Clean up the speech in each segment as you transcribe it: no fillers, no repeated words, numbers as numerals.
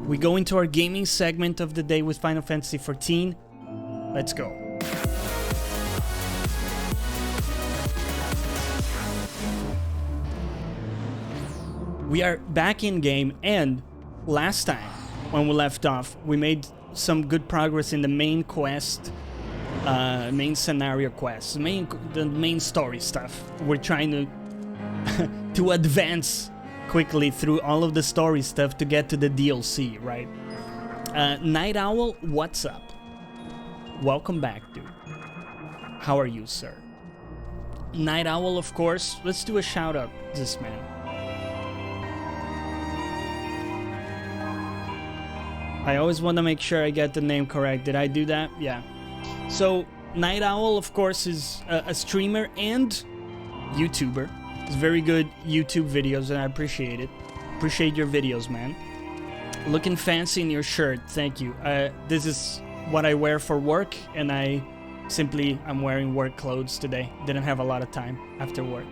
We go into our gaming segment of the day with Final Fantasy XIV. Let's go. We are back in game, and last time when we left off, we made some good progress in the main quest, main scenario quest, the main story stuff. We're trying to to advance quickly through all of the story stuff to get to the DLC, right? Night Owl, what's up? Welcome back, dude. How are you, sir? Night Owl, of course. Let's do a shout out to this man. I always want to make sure I get the name correct. Did I do that? Yeah. So, Night Owl, of course, is a streamer and YouTuber. It's very good YouTube videos, and I appreciate it. Appreciate your videos, man. Looking fancy in your shirt. Thank you. This is what I wear for work, and I'm wearing work clothes today. Didn't have a lot of time after work.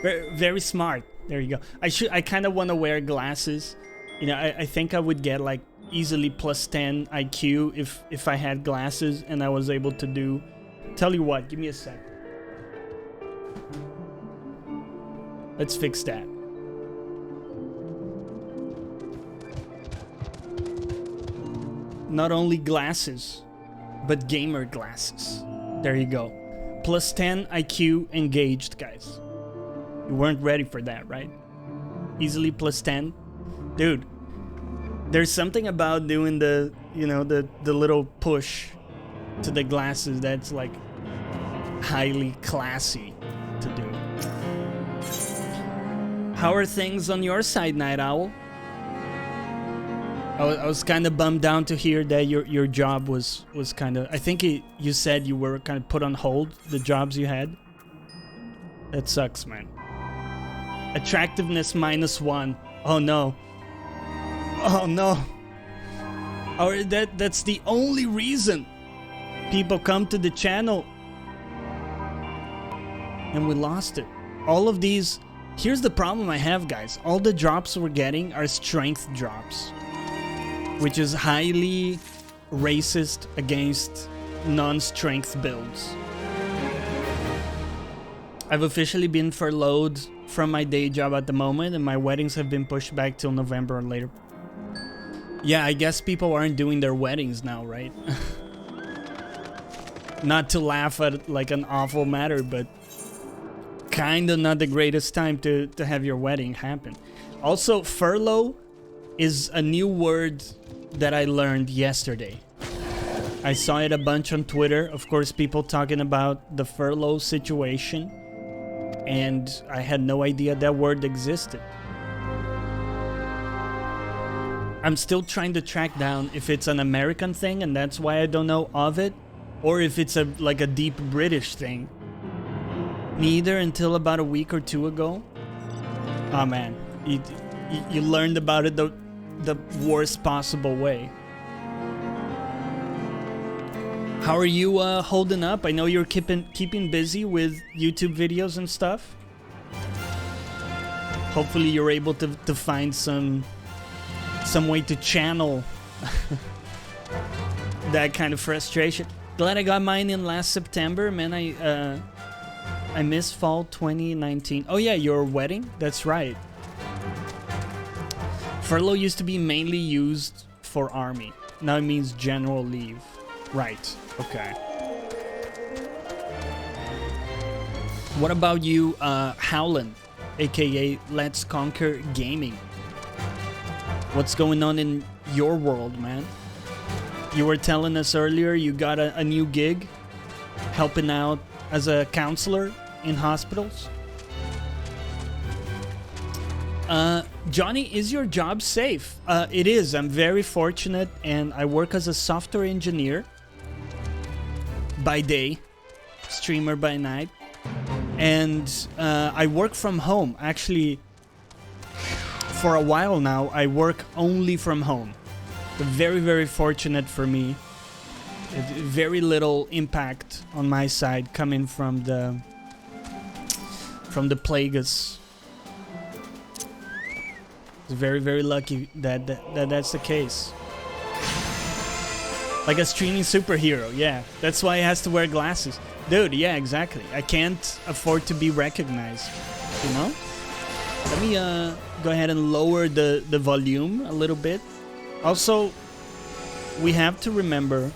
Very, very smart. There you go. I kind of want to wear glasses. You know, I think I would get like easily plus 10 IQ if I had glasses and I was able to do... Tell you what, give me a sec. Let's fix that. Not only glasses, but gamer glasses. There you go. Plus 10 IQ engaged, guys. You weren't ready for that, right? Easily plus 10. Dude, there's something about doing the, you know, the little push to the glasses that's like highly classy to do. How are things on your side, Night Owl? I was kind of bummed down to hear that your job was kind of... I think you said you were kind of put on hold, the jobs you had. That sucks, man. Attractiveness -1. Oh no. Oh no. Or that's the only reason people come to the channel. And we lost it. All of these... Here's the problem I have, guys. All the drops we're getting are strength drops, which is highly racist against non-strength builds. I've officially been furloughed from my day job at the moment, and my weddings have been pushed back till November or later. Yeah, I guess people aren't doing their weddings now, right? Not to laugh at like an awful matter, but kinda not the greatest time to have your wedding happen. Also, furlough is a new word that I learned yesterday. I saw it a bunch on Twitter. Of course, people talking about the furlough situation, and I had no idea that word existed. I'm still trying to track down if it's an American thing and that's why I don't know of it, or if it's like a deep British thing. Neither until about a week or two ago. Oh man, you learned about it the worst possible way. How are you holding up? I know you're keeping busy with YouTube videos and stuff. Hopefully you're able to find some way to channel that kind of frustration. Glad I got mine in last September, man. I missed fall 2019. Oh yeah, your wedding? That's right. Furlough used to be mainly used for army. Now it means general leave. Right, okay. What about you, Howland, aka Let's Conquer Gaming? What's going on in your world, man? You were telling us earlier you got a new gig, helping out as a counselor in hospitals. Jonny, is your job safe? It is. I'm very fortunate, and I work as a software engineer by day, streamer by night, and I work from home. Actually, for a while now, I work only from home. Very, very fortunate for me. Very little impact on my side coming from the Plagueis It's very, very lucky that's the case. Like a streaming superhero, yeah. That's why he has to wear glasses. Dude, yeah, exactly. I can't afford to be recognized, you know? Let me go ahead and lower the volume a little bit. Also, we have to remember,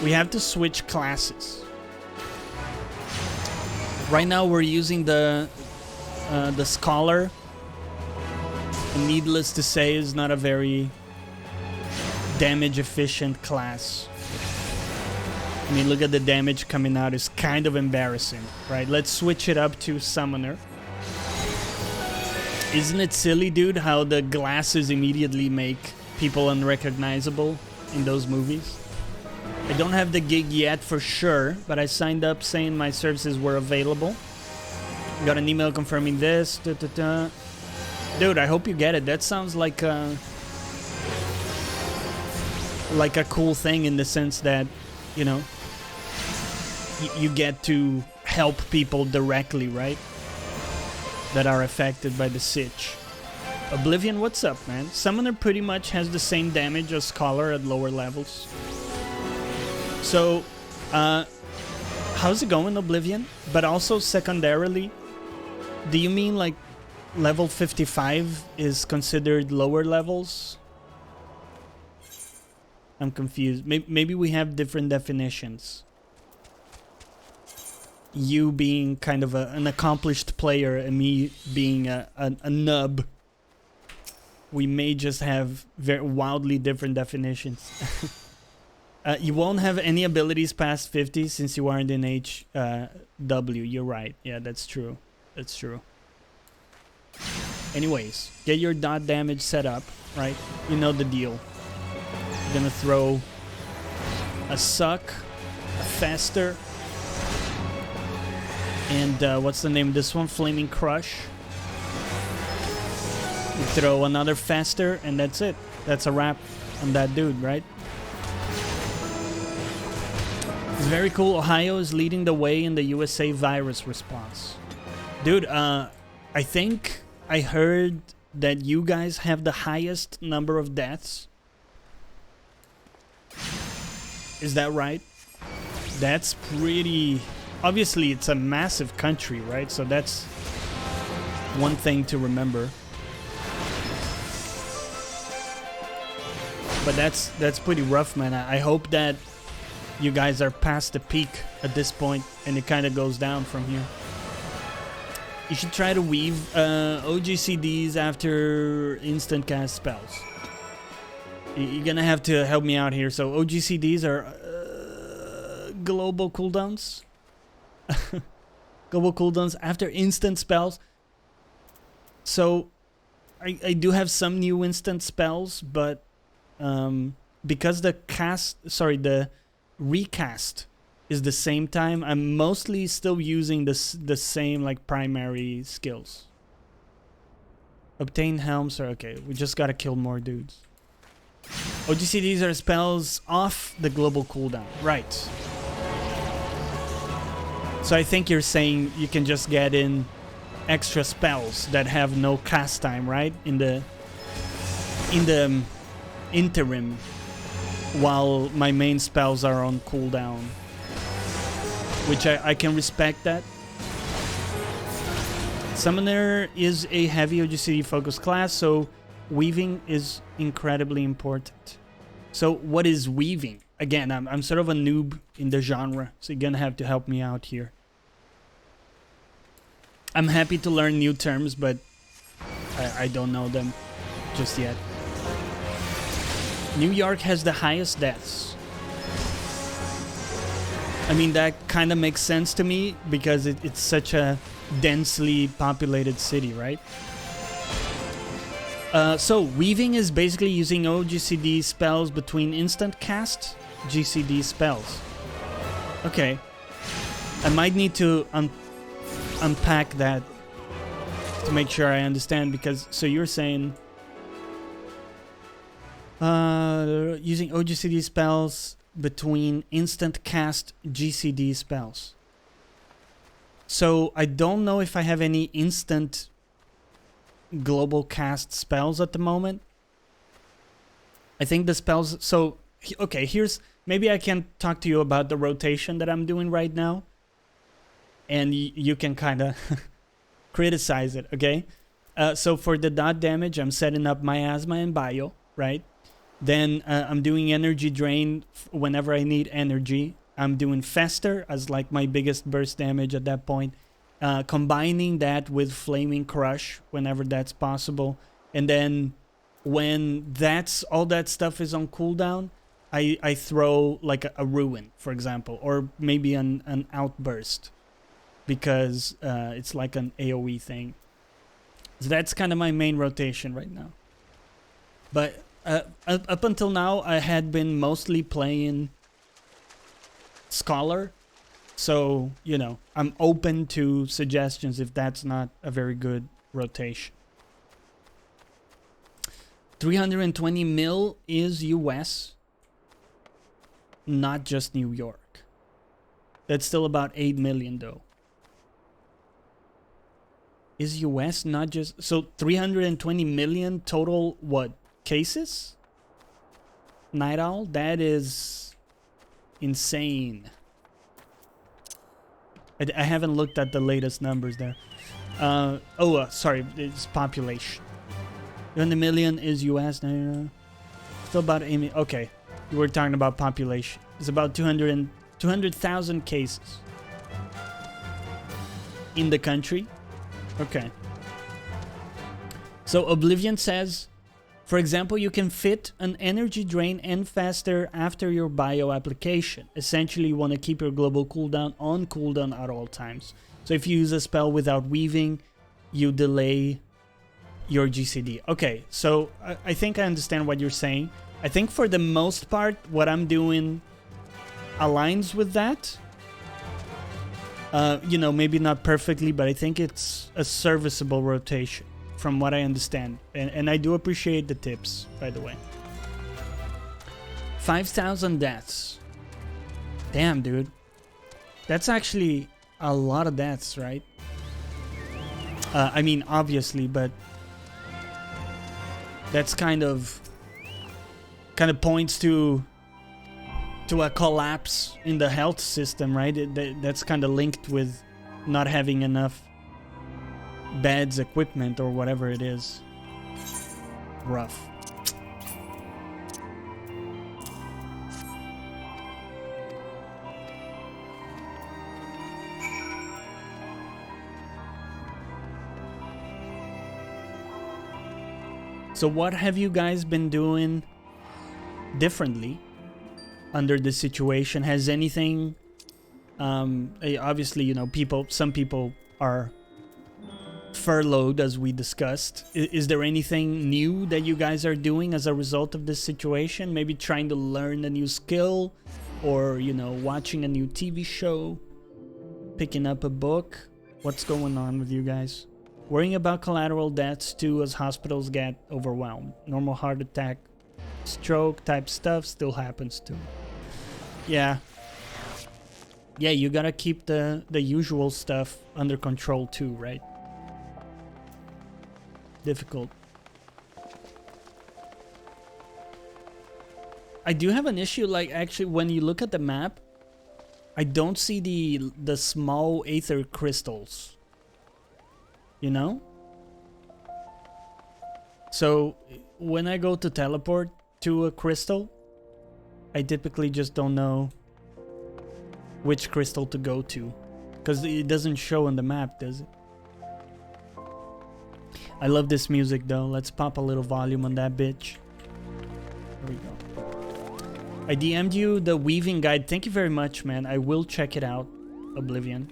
we have to switch classes. Right now we're using the Scholar. And needless to say, is not a very damage efficient class. I mean, look at the damage coming out, is kind of embarrassing, right? Let's switch it up to Summoner. Isn't it silly, dude, how the glasses immediately make people unrecognizable in those movies? I don't have the gig yet for sure, but I signed up saying my services were available. Got an email confirming this. Dude, I hope you get it. That sounds like a cool thing in the sense that, you know, you get to help people directly, right? That are affected by the sitch. Oblivion, what's up, man? Summoner pretty much has the same damage as Scholar at lower levels. So, how's it going, Oblivion? But also, secondarily, do you mean like level 55 is considered lower levels? I'm confused. Maybe we have different definitions. You being kind of an accomplished player and me being a nub. We may just have very wildly different definitions. You won't have any abilities past 50 since you aren't in HW. You're right. Yeah, that's true. That's true. Anyways, get your dot damage set up, right? You know the deal. You're gonna throw a Suck, a Faster, and what's the name of this one? Flaming Crush. You throw another Faster, and that's it. That's a wrap on that dude, right? It's very cool. Ohio is leading the way in the USA virus response. Dude, I think I heard that you guys have the highest number of deaths. Is that right? That's pretty... Obviously, it's a massive country, right? So that's one thing to remember. But that's pretty rough, man. I hope that you guys are past the peak at this point and it kind of goes down from here. You should try to weave OGCDs after instant cast spells. You're gonna have to help me out here. So OGCDs are global cooldowns. Global cooldowns after instant spells. So I do have some new instant spells, but because the recast is the same time, I'm mostly still using the same like primary skills. Obtain helms, or okay, we just gotta kill more dudes. OGCDs are spells off the global cooldown, right? So I think you're saying you can just get in extra spells that have no cast time, right? In the interim, while my main spells are on cooldown, which I can respect that. Summoner is a heavy OGCD focused class, so weaving is incredibly important. So what is weaving? Again, I'm sort of a noob in the genre, so you're gonna have to help me out here. I'm happy to learn new terms, but I don't know them just yet. New York has the highest deaths. I mean, that kind of makes sense to me because it's such a densely populated city, right? So weaving is basically using OGCD spells between instant cast GCD spells. Okay. I might need to unpack that to make sure I understand, because so you're saying using OGCD spells between instant cast GCD spells. So I don't know if I have any instant global cast spells at the moment. I think the spells... So, okay, here's... Maybe I can talk to you about the rotation that I'm doing right now. And you can kind of criticize it, okay? So for the dot damage, I'm setting up Miasma and Bio, right? Then I'm doing Energy Drain whenever I need energy. I'm doing Fester as like my biggest burst damage at that point. Combining that with Flaming Crush whenever that's possible. And then when all that stuff is on cooldown, I throw like a Ruin, for example. Or maybe an Outburst. Because it's like an AoE thing. So that's kind of my main rotation right now. But up until now, I had been mostly playing Scholar. So, you know, I'm open to suggestions if that's not a very good rotation. 320 mil is US. Not just New York. That's still about 8 million though. Is US not just... So 320 million total, what, cases? Night Owl? That is insane. I haven't looked at the latest numbers there. Sorry, it's population. 200 million is US. No. Still about 8 million. Okay, you were talking about population. It's about 200,000 cases in the country. Okay. So Oblivion says, for example, you can fit an energy drain and faster after your bio application. Essentially, you want to keep your global cooldown on cooldown at all times. So if you use a spell without weaving, you delay your GCD. Okay, so I think I understand what you're saying. I think for the most part, what I'm doing aligns with that. You know, maybe not perfectly, but I think it's a serviceable rotation from what I understand. And I do appreciate the tips, by the way. 5,000 deaths. Damn, dude. That's actually a lot of deaths, right? I mean, obviously, but that's kind of points to a collapse in the health system, right? That's kind of linked with not having enough beds, equipment, or whatever it is. Rough. So what have you guys been doing differently under this situation? Has anything, obviously, you know, some people are furloughed, as we discussed. Is there anything new that you guys are doing as a result of this situation? Maybe trying to learn a new skill, or, you know, watching a new TV show, picking up a book. What's going on with you guys? Worrying about collateral deaths too, as hospitals get overwhelmed. Normal heart attack, stroke type stuff still happens too. Yeah, you gotta keep the usual stuff under control too, right? Difficult. I do have an issue, like, actually, when you look at the map, I don't see the small aether crystals. You know? So when I go to teleport to a crystal, I typically just don't know which crystal to go to, because it doesn't show on the map, does it? I love this music though. Let's pop a little volume on that bitch. There we go. I DM'd you the weaving guide. Thank you very much, man. I will check it out, Oblivion.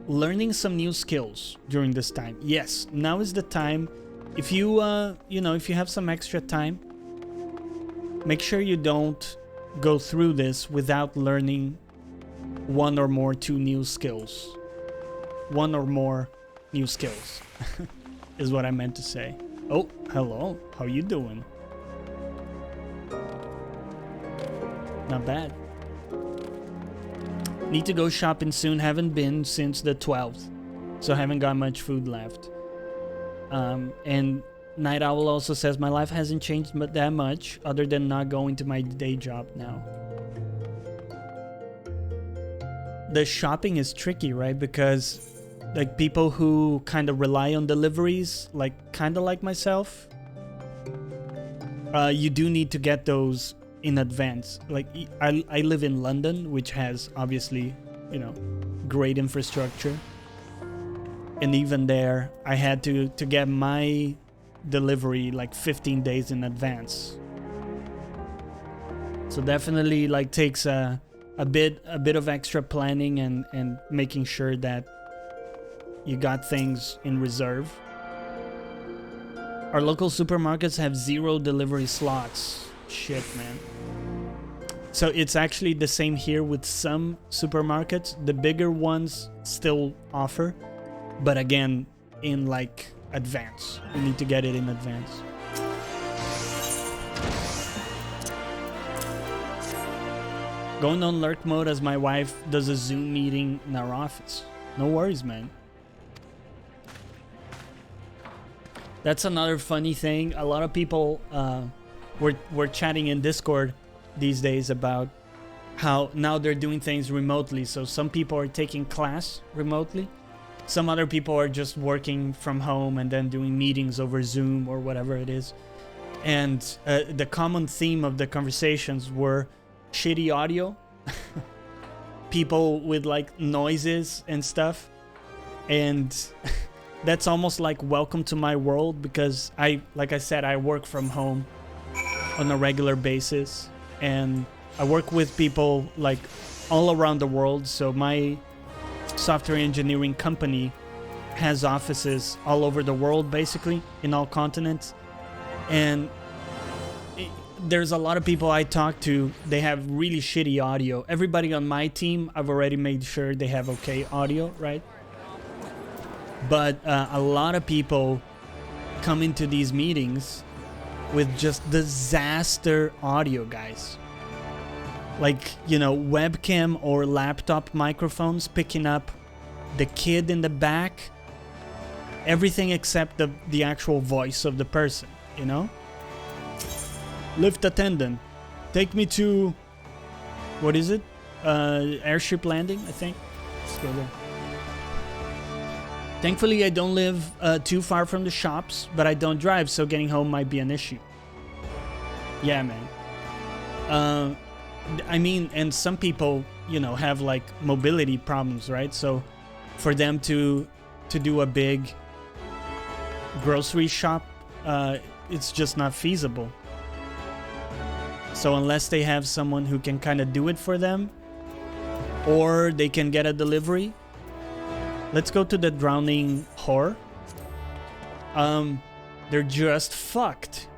Learning some new skills during this time. Yes, now is the time. If you, you know, if you have some extra time, make sure you don't go through this without learning one or more new skills. One or more new skills is what I meant to say. Oh, hello. How you doing? Not bad. Need to go shopping soon. Haven't been since the 12th. so I haven't got much food left. And Night Owl also says my life hasn't changed that much other than not going to my day job now. The shopping is tricky, right? Because like people who kind of rely on deliveries, like kind of like myself, you do need to get those in advance. Like I live in London, which has obviously, you know, great infrastructure. And even there, I had to get my delivery like 15 days in advance. So definitely like takes a bit of extra planning and making sure that you got things in reserve. Our local supermarkets have 0 delivery slots. Shit, man. So it's actually the same here with some supermarkets. The bigger ones still offer, but again, in like advance. You need to get it in advance. Going on lurk mode as my wife does a Zoom meeting in our office. No worries, man. That's another funny thing. A lot of people we're chatting in Discord these days about how now they're doing things remotely. So some people are taking class remotely. Some other people are just working from home and then doing meetings over Zoom or whatever it is. And the common theme of the conversations were shitty audio, people with like noises and stuff. And that's almost like welcome to my world, because like I said, I work from home on a regular basis and I work with people like all around the world. So my software engineering company has offices all over the world, basically in all continents. And there's a lot of people I talk to, they have really shitty audio. Everybody on my team, I've already made sure they have okay audio, right? But a lot of people come into these meetings with just disaster audio, guys. Like, you know, webcam or laptop microphones picking up the kid in the back. Everything except the actual voice of the person, you know? Lift attendant, take me to, what is it? Airship landing, I think. Let's go there. Thankfully, I don't live too far from the shops, but I don't drive, so getting home might be an issue. Yeah, man. I mean, and some people, you know, have like mobility problems, right? So for them to do a big grocery shop, it's just not feasible. So unless they have someone who can kind of do it for them, or they can get a delivery. Let's go to the drowning whore. They're just fucked.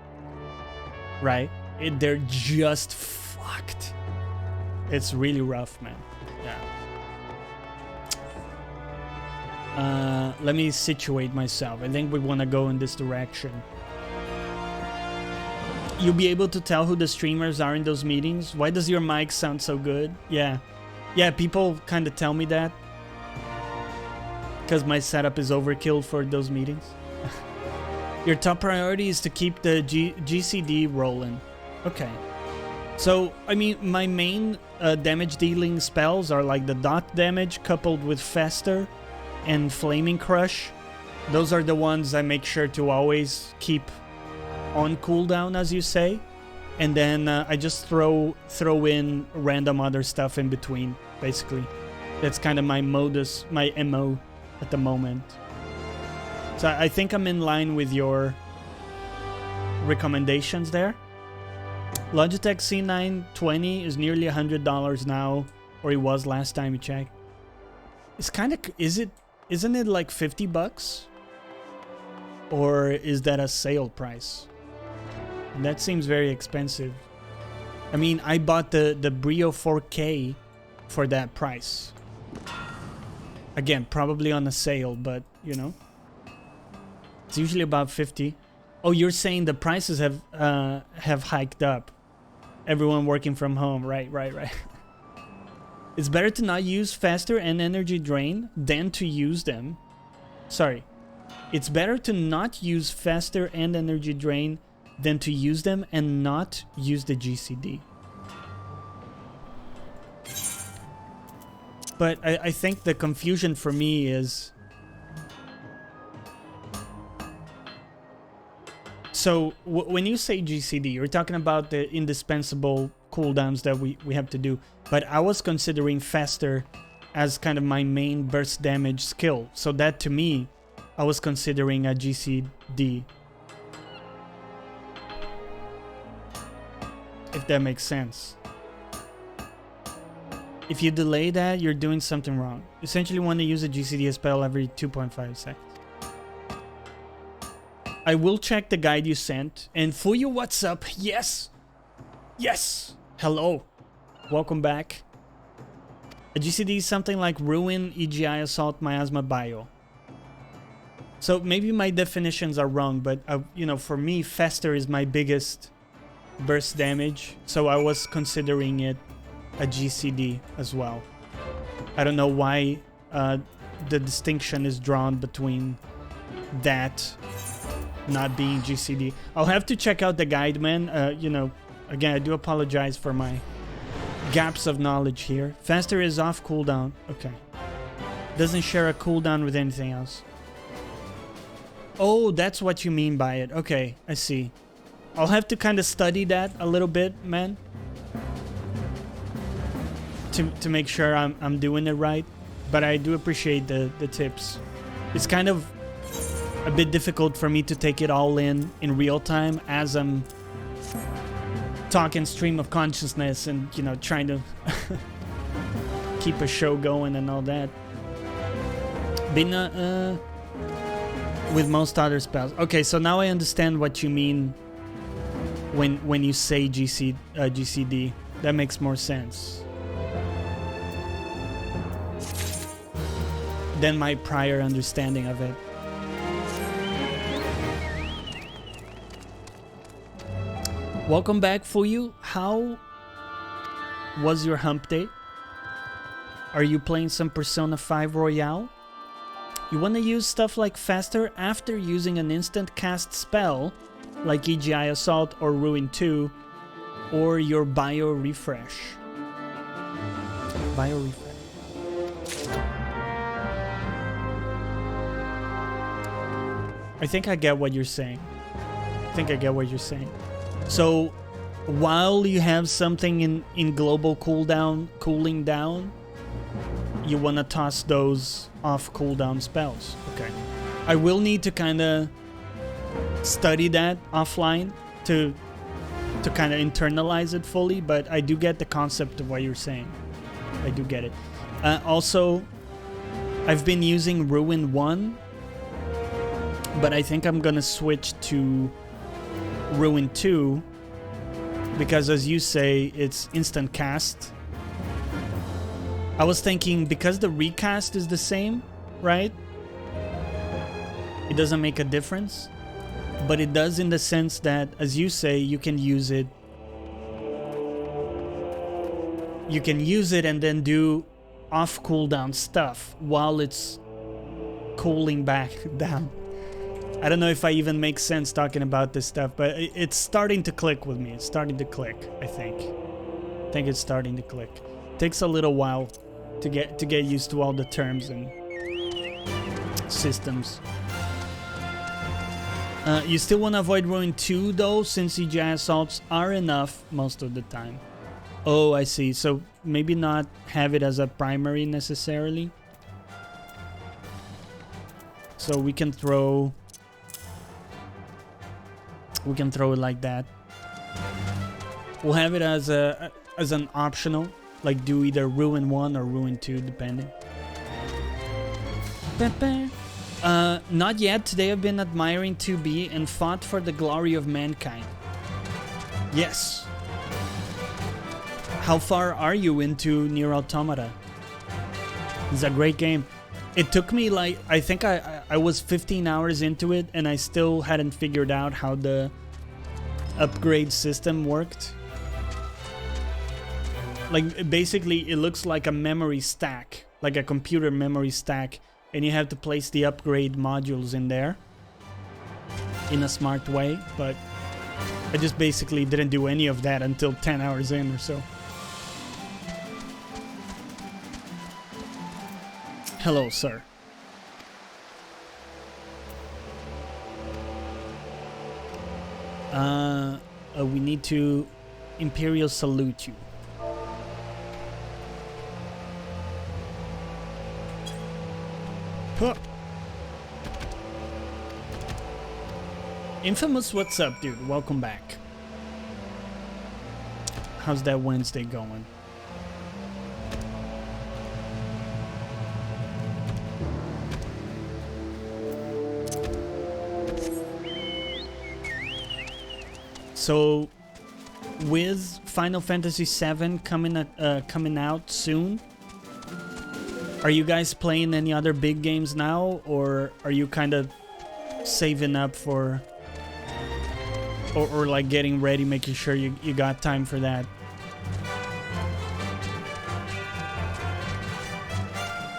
Right? They're just fucked. It's really rough, man. Yeah. Let me situate myself. I think we want to go in this direction. You'll be able to tell who the streamers are in those meetings. Why does your mic sound so good? Yeah. Yeah, people kind of tell me that. Because my setup is overkill for those meetings. Your top priority is to keep the GCD rolling. Okay. So, I mean, my main damage dealing spells are like the dot damage coupled with Fester and Flaming Crush. Those are the ones I make sure to always keep on cooldown, as you say. And then I just throw in random other stuff in between, basically. That's kind of my modus, my MO at the moment. So I think I'm in line with your recommendations there. Logitech C920 is nearly $100 now, or it was last time you checked. It's kind of, isn't it like 50 bucks? Or is that a sale price? And that seems very expensive. I mean, I bought the Brio 4K for that price. Again, probably on a sale, but you know, it's usually about 50. Oh, you're saying the prices have hiked up. Everyone working from home, right. It's better to not use Faster and Energy Drain than to use them. Sorry. It's better to not use faster and energy drain than to use them and not use the GCD. But I think the confusion for me is... So, when you say GCD, you're talking about the indispensable cooldowns that we have to do. But I was considering faster as kind of my main burst damage skill. So that, to me, I was considering a GCD. If that makes sense. If you delay that, you're doing something wrong. Essentially, want to use a GCD spell every 2.5 seconds. I will check the guide you sent. And Fuyu, what's up? Yes! Yes! Hello. Welcome back. A GCD is something like Ruin, EGI, Assault, Miasma, Bio. So maybe my definitions are wrong, but you know, for me, faster is my biggest burst damage. So I was considering it a GCD as well. I don't know why the distinction is drawn between that not being GCD. I'll have to check out the guide, man. You know, again, I do apologize for my gaps of knowledge here. Faster is off cooldown. Okay. Doesn't share a cooldown with anything else. Oh, that's what you mean by it. Okay, I see. I'll have to kind of study that a little bit, man. To make sure I'm doing it right. But I do appreciate the tips. It's kind of a bit difficult for me to take it all in real time as I'm talking stream of consciousness and, you know, trying to keep a show going and all that. Been with most other spells. Okay, so now I understand what you mean when you say GCD. That makes more sense than my prior understanding of it. Welcome back, Fuyu. How was your hump day? Are you playing some Persona 5 Royale? You want to use stuff like faster after using an instant cast spell like EGI Assault or Ruin 2 or your Bio Refresh. Bio Refresh. I think I get what you're saying. So, while you have something in global cooldown, cooling down, you want to toss those off cooldown spells. Okay. I will need to kind of study that offline to kind of internalize it fully, but I do get the concept of what you're saying. I do get it. Also, I've been using Ruin 1, but I think I'm going to switch to Ruin 2 because, as you say, it's instant cast. I was thinking because the recast is the same, right? It doesn't make a difference, but it does in the sense that, as you say, you can use it. You can use it and then do off cooldown stuff while it's cooling back down. I don't know if I even make sense talking about this stuff, but it's starting to click with me. It's starting to click, I think. I think it's starting to click. Takes a little while to get used to all the terms and systems. You still want to avoid Ruin 2 though, since EGI assaults are enough most of the time. Oh, I see. So maybe not have it as a primary necessarily. So we can throw it like that. We'll have it as an optional, like do either Ruin 1 or Ruin 2 depending. Not yet. Today I've been admiring 2B and fought for the glory of mankind. Yes. How far are you into Nier Automata? It's a great game. It took me like, I think I was 15 hours into it and I still hadn't figured out how the upgrade system worked. Like basically it looks like a memory stack, like a computer memory stack and you have to place the upgrade modules in there in a smart way, but I just basically didn't do any of that until 10 hours in or so. Hello, sir. We need to Imperial salute you. Huh. Infamous, what's up, dude? Welcome back. How's that Wednesday going? So, with Final Fantasy VII coming out soon, are you guys playing any other big games now, or are you kind of saving up for, or like getting ready, making sure you got time for that?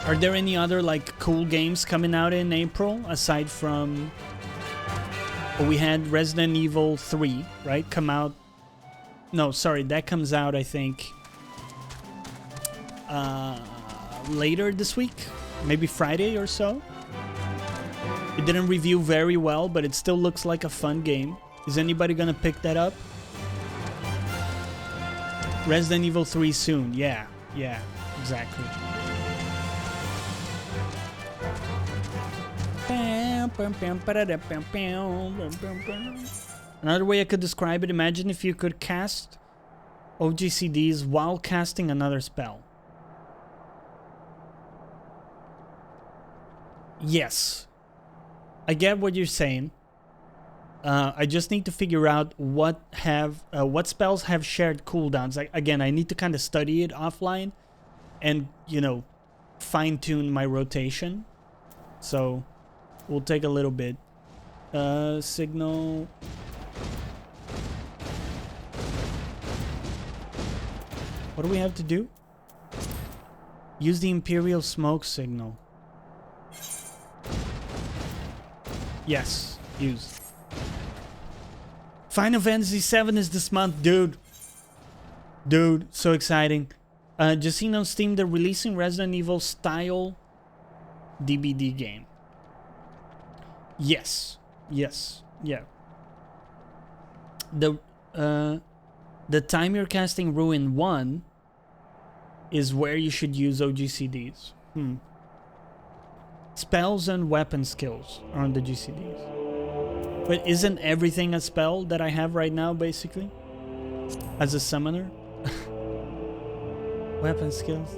Are there any other like cool games coming out in April aside from? We had Resident Evil 3, right? Come out. No, sorry, that comes out, I think, later this week, maybe Friday or so. It didn't review very well, but it still looks like a fun game. Is anybody gonna pick that up? Resident Evil 3 soon. Yeah, exactly. Another way I could describe it, imagine if you could cast OGCDs while casting another spell. Yes, I get what you're saying. I just need to figure out what spells have shared cooldowns. Again, I need to kind of study it offline and, you know, fine-tune my rotation. So we'll take a little bit. Signal. What do we have to do? Use the Imperial smoke signal. Yes, use. Final Fantasy VII is this month, dude. Dude, so exciting. Just seen on Steam, they're releasing Resident Evil style DBD game. Yes, yeah. The time you're casting Ruin 1 is where you should use OGCDs. Spells and weapon skills are on the GCDs. But isn't everything a spell that I have right now, basically? As a summoner? Weapon skills.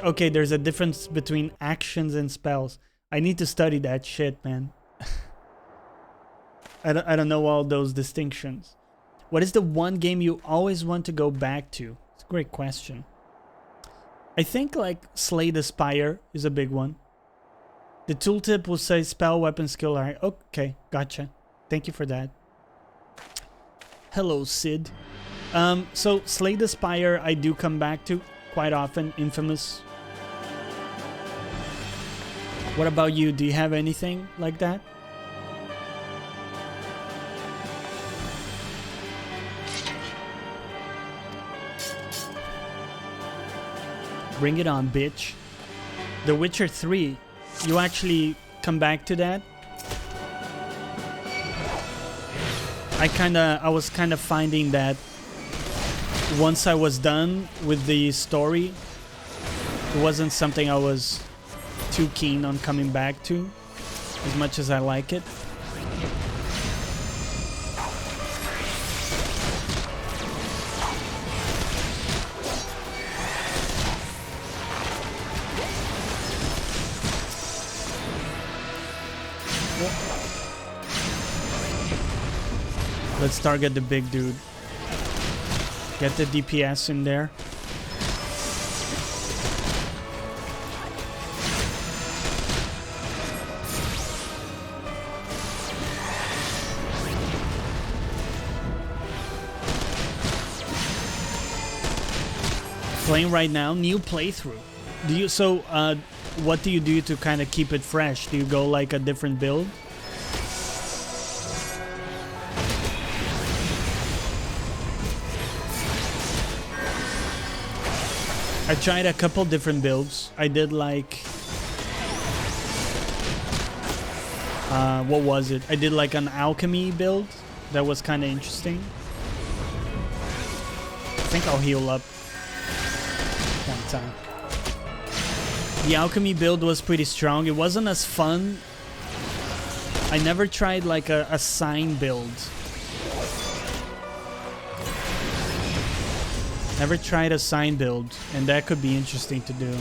Okay, there's a difference between actions and spells. I need to study that shit, man. I don't know all those distinctions. What is the one game you always want to go back to? It's a great question. I think like Slay the Spire is a big one. The tooltip will say spell, weapon, skill. All right. Okay, gotcha. Thank you for that. Hello, Sid. So Slay the Spire I do come back to quite often. Infamous. What about you? Do you have anything like that? Bring it on, bitch. The Witcher 3, you actually come back to that? I was kind of finding that once I was done with the story, it wasn't something I was too keen on coming back to, as much as I like it. Let's target the big dude. Get the DPS in there. Playing right now, new playthrough. Do you what do you do to kind of keep it fresh? Do you go like a different build? I tried a couple different builds. I did like... what was it? I did like an alchemy build. That was kind of interesting. I think I'll heal up one time. The alchemy build was pretty strong. It wasn't as fun. I never tried like a sign build. Never tried a sign build, and that could be interesting to do.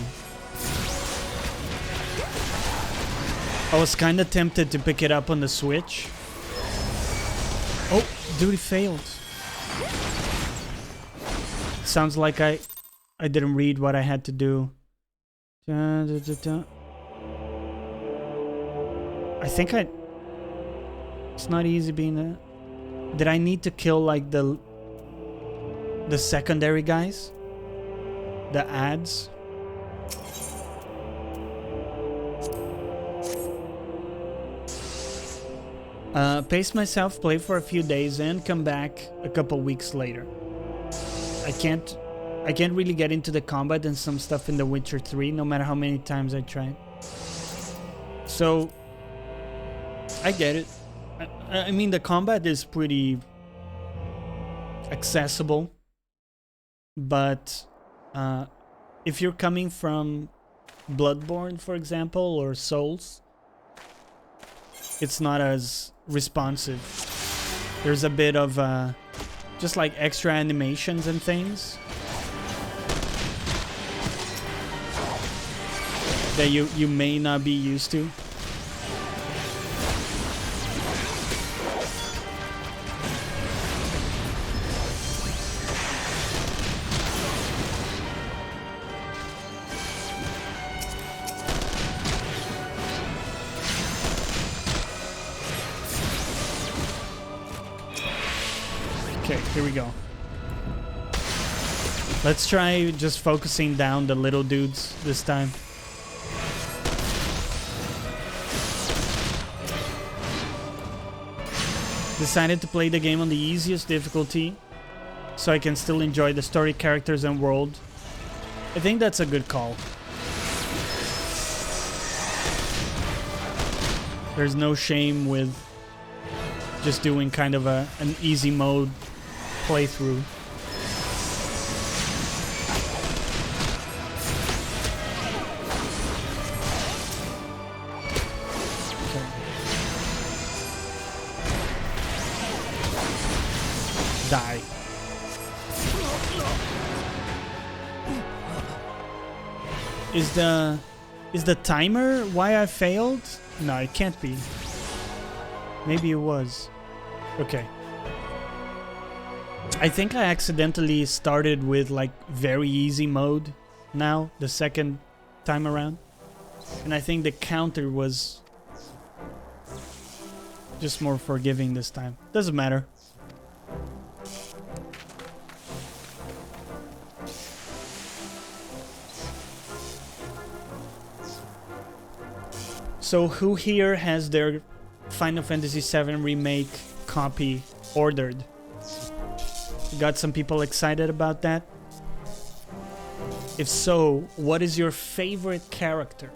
I was kind of tempted to pick it up on the Switch. Oh, dude, it failed. Sounds like I didn't read what I had to do. I think it's not easy being a... Did I need to kill like the secondary guys? The ads? Pace myself, play for a few days, and come back a couple weeks later. I can't really get into the combat and some stuff in The Witcher 3, no matter how many times I tried. So, I get it. I mean, the combat is pretty accessible, but if you're coming from Bloodborne, for example, or Souls, it's not as responsive. There's a bit of just like extra animations and things that you may not be used to. Okay, here we go. Let's try just focusing down the little dudes this time. Decided to play the game on the easiest difficulty so I can still enjoy the story, characters, and world. I think that's a good call. There's no shame with just doing kind of an easy mode playthrough. Die. Is the timer why I failed? No, it can't be. Maybe it was. Okay. I think I accidentally started with like very easy mode now, the second time around. And I think the counter was just more forgiving this time. Doesn't matter. So who here has their Final Fantasy VII Remake copy ordered? Got some people excited about that? If so, what is your favorite character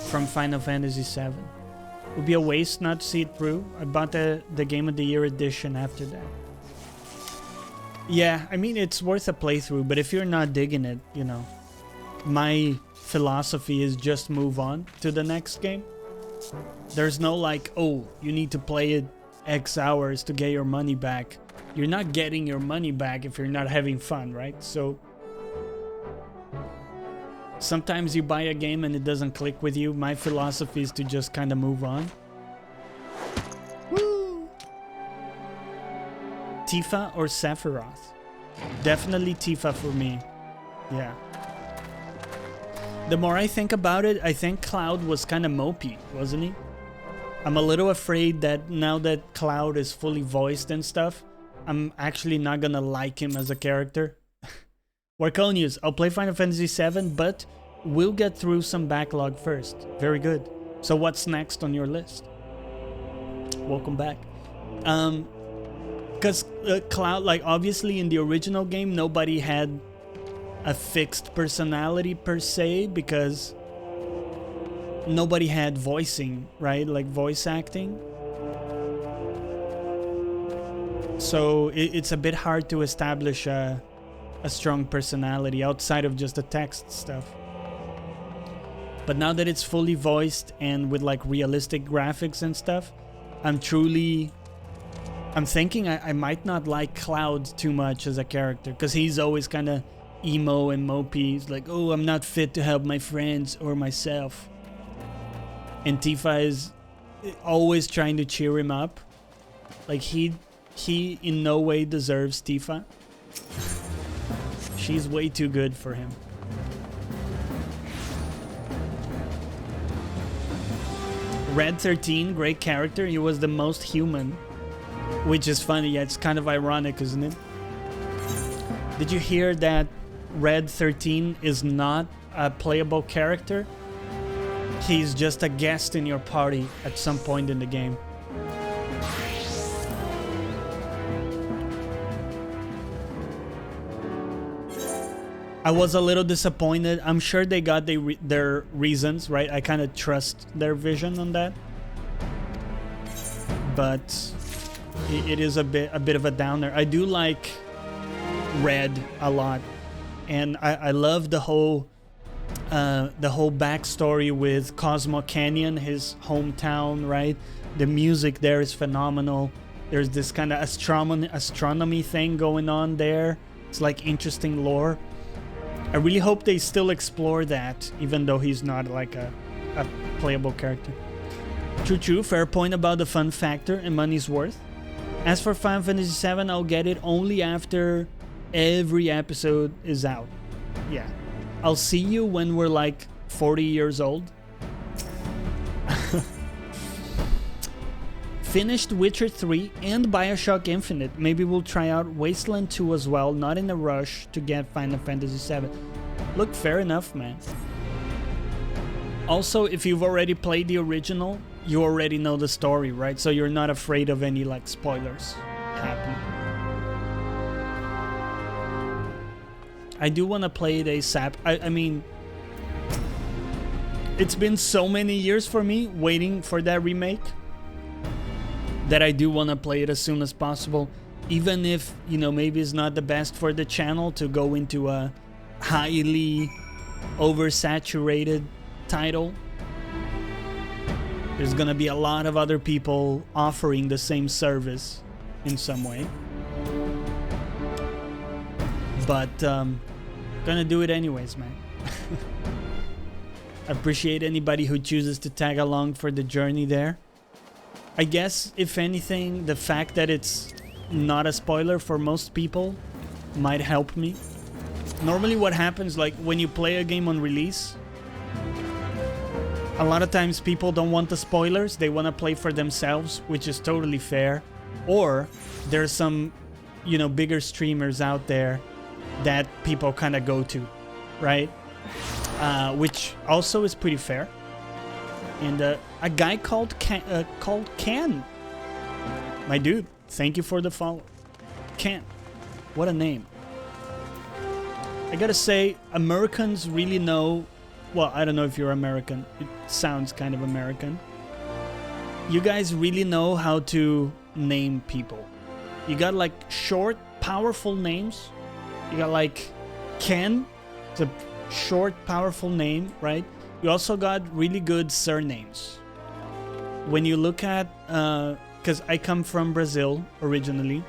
from Final Fantasy VII? It would be a waste not to see it through. I bought the Game of the Year edition after that. Yeah, I mean, it's worth a playthrough, but if you're not digging it, you know, my philosophy is just move on to the next game. There's no like, oh, you need to play it X hours to get your money back. You're not getting your money back if you're not having fun, right? So sometimes you buy a game and it doesn't click with you. My philosophy is to just kind of move on. Woo! Tifa or Sephiroth? Definitely Tifa for me. Yeah. The more I think about it, I think Cloud was kind of mopey, wasn't he? I'm a little afraid that now that Cloud is fully voiced and stuff, I'm actually not gonna like him as a character. Warconius, I'll play Final Fantasy VII, but we'll get through some backlog first. Very good. So what's next on your list? Welcome back. Because Cloud, like, obviously in the original game, nobody had a fixed personality per se, because nobody had voicing, right? Like voice acting. So it's a bit hard to establish a strong personality outside of just the text stuff. But now that it's fully voiced and with like realistic graphics and stuff, I'm thinking I might not like Cloud too much as a character, because he's always kind of emo and mopey. He's like, oh, I'm not fit to help my friends or myself. And Tifa is always trying to cheer him up. Like he in no way deserves Tifa. She's way too good for him. Red 13, great character. He was the most human, which is funny. Yeah, it's kind of ironic, isn't it? Did you hear that Red 13 is not a playable character? He's just a guest in your party at some point in the game. I was a little disappointed. I'm sure they got their reasons, right? I kind of trust their vision on that. But it is a bit of a downer. I do like Red a lot. And I love the whole backstory with Cosmo Canyon, his hometown, right? The music there is phenomenal. There's this kind of astronomy thing going on there. It's like interesting lore. I really hope they still explore that, even though he's not like a playable character. True, fair point about the fun factor and money's worth. As for Final Fantasy VII, I'll get it only after every episode is out. Yeah. I'll see you when we're like 40 years old. Finished Witcher 3 and Bioshock Infinite. Maybe we'll try out Wasteland 2 as well. Not in a rush to get Final Fantasy VII. Look, fair enough, man. Also, if you've already played the original, you already know the story, right? So you're not afraid of any like spoilers happening. I do want to play it ASAP. I mean, it's been so many years for me waiting for that remake that I do want to play it as soon as possible. Even if, you know, maybe it's not the best for the channel to go into a highly oversaturated title. There's gonna be a lot of other people offering the same service in some way. But gonna do it anyways, man. Appreciate anybody who chooses to tag along for the journey there. I guess, if anything, the fact that it's not a spoiler for most people might help me. Normally what happens, like, when you play a game on release, a lot of times people don't want the spoilers. They want to play for themselves, which is totally fair. Or there's some, you know, bigger streamers out there that people kind of go to, right? Which also is pretty fair. And a guy called Ken. My dude, thank you for the follow. Ken. What a name. I gotta say, Americans really know... Well, I don't know if you're American. It sounds kind of American. You guys really know how to name people. You got like short, powerful names. You got like Ken. It's a short, powerful name, right? You also got really good surnames. When you look at... because I come from Brazil originally.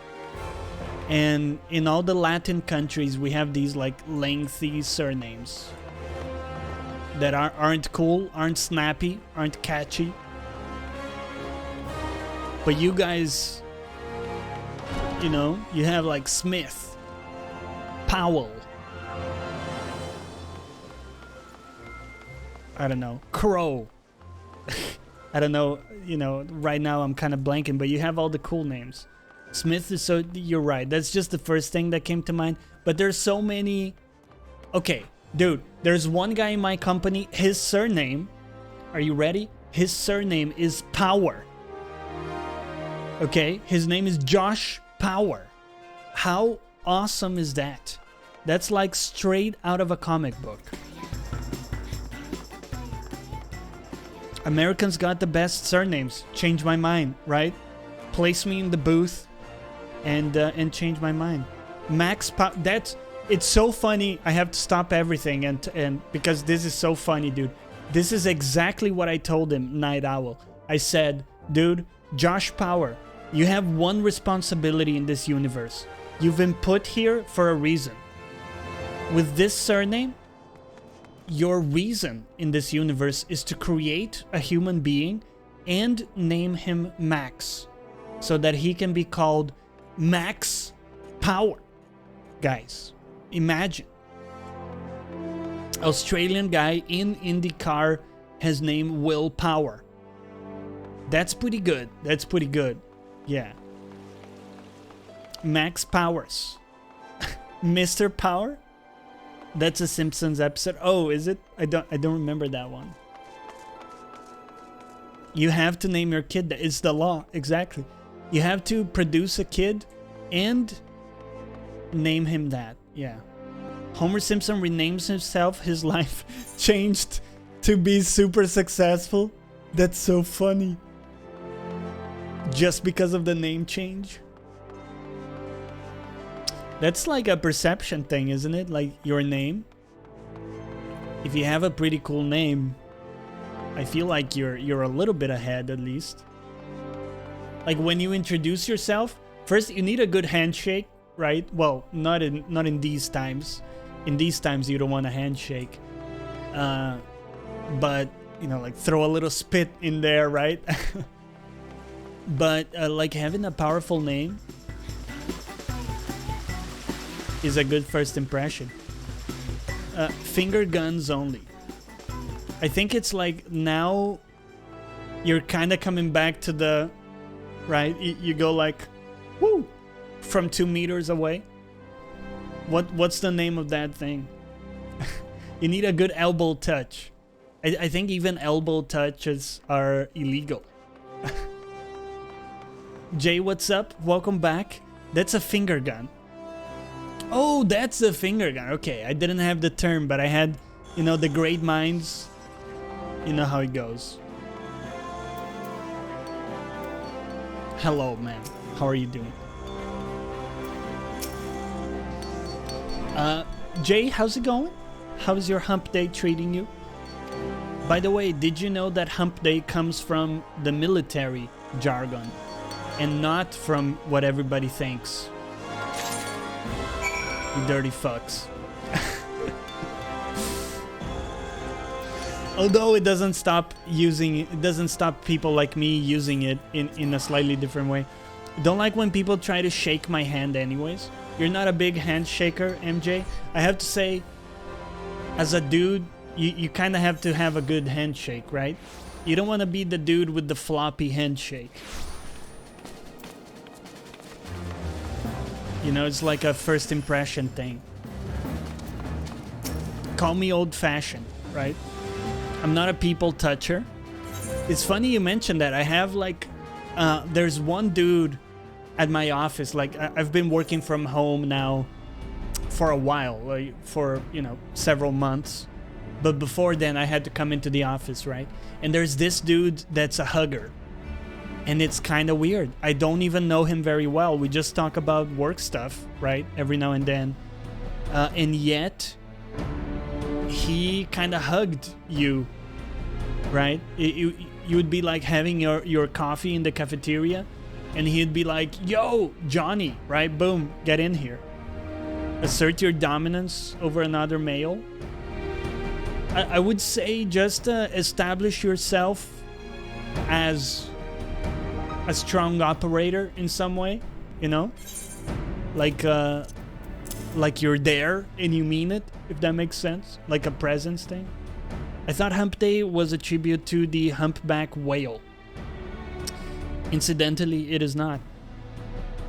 And in all the Latin countries, we have these like lengthy surnames that aren't cool, aren't snappy, aren't catchy. But you guys, you know, you have like Smith, Powell, I don't know, Crow. I don't know, you know, right now I'm kind of blanking, but you have all the cool names. Smith is so... You're right. That's just the first thing that came to mind. But there's so many... Okay, Dude, there's one guy in my company, his surname, are you ready? His surname is Power. Okay, his name is Josh Power. How awesome is that? That's like straight out of a comic book. Americans got the best surnames. Change my mind, right? Place me in the booth and change my mind. It's so funny. I have to stop everything and because this is so funny, dude. This is exactly what I told him, Night Owl. I said, dude, Josh Power, you have one responsibility in this universe. You've been put here for a reason. With this surname, your reason in this universe is to create a human being and name him Max, so that he can be called Max Power. Guys, imagine. Australian guy in IndyCar has named Will Power. That's pretty good. That's pretty good. Yeah. Max Powers. Mr. Power? That's a Simpsons episode. Oh, is it? I don't remember that one. You have to name your kid that. It's the law. Exactly. You have to produce a kid and name him that. Yeah. Homer Simpson renames himself. His life changed to be super successful. That's so funny. Just because of the name change. That's like a perception thing, isn't it? Like your name. If you have a pretty cool name, I feel like you're a little bit ahead at least. Like when you introduce yourself, first you need a good handshake, right? Well, not in these times. In these times you don't want a handshake. But you know, like throw a little spit in there, right? But like having a powerful name is a good first impression. Finger guns only. I think it's like now you're kind of coming back to the, right? You go like, woo, from 2 meters away. What's the name of that thing? You need a good elbow touch. I think even elbow touches are illegal. Jay, what's up? Welcome back. That's a finger gun. Oh, that's a finger gun. Okay, I didn't have the term, but I had, you know, the great minds. You know how it goes. Hello, man. How are you doing? Jay, how's it going? How's your hump day treating you? By the way, did you know that hump day comes from the military jargon and not from what everybody thinks? You dirty fucks. Although it doesn't stop people like me using it in a slightly different way. Don't like when people try to shake my hand anyways. You're not a big handshaker, MJ. I have to say, as a dude, you kind of have to have a good handshake, right? You don't want to be the dude with the floppy handshake. You know, it's like a first impression thing. Call me old-fashioned, right? I'm not a people toucher. It's funny you mentioned that. I have like, there's one dude at my office. Like, I've been working from home now for a while, like for, you know, several months. But before then, I had to come into the office, right? And there's this dude that's a hugger. And it's kind of weird. I don't even know him very well. We just talk about work stuff, right? Every now and then. And yet, he kind of hugged you, right? You would be like having your coffee in the cafeteria. And he'd be like, yo, Jonny, right? Boom, get in here. Assert your dominance over another male. I would say just establish yourself as a strong operator in some way, you know? Like you're there and you mean it, if that makes sense. Like a presence thing. I thought Hump Day was a tribute to the humpback whale. Incidentally, it is not.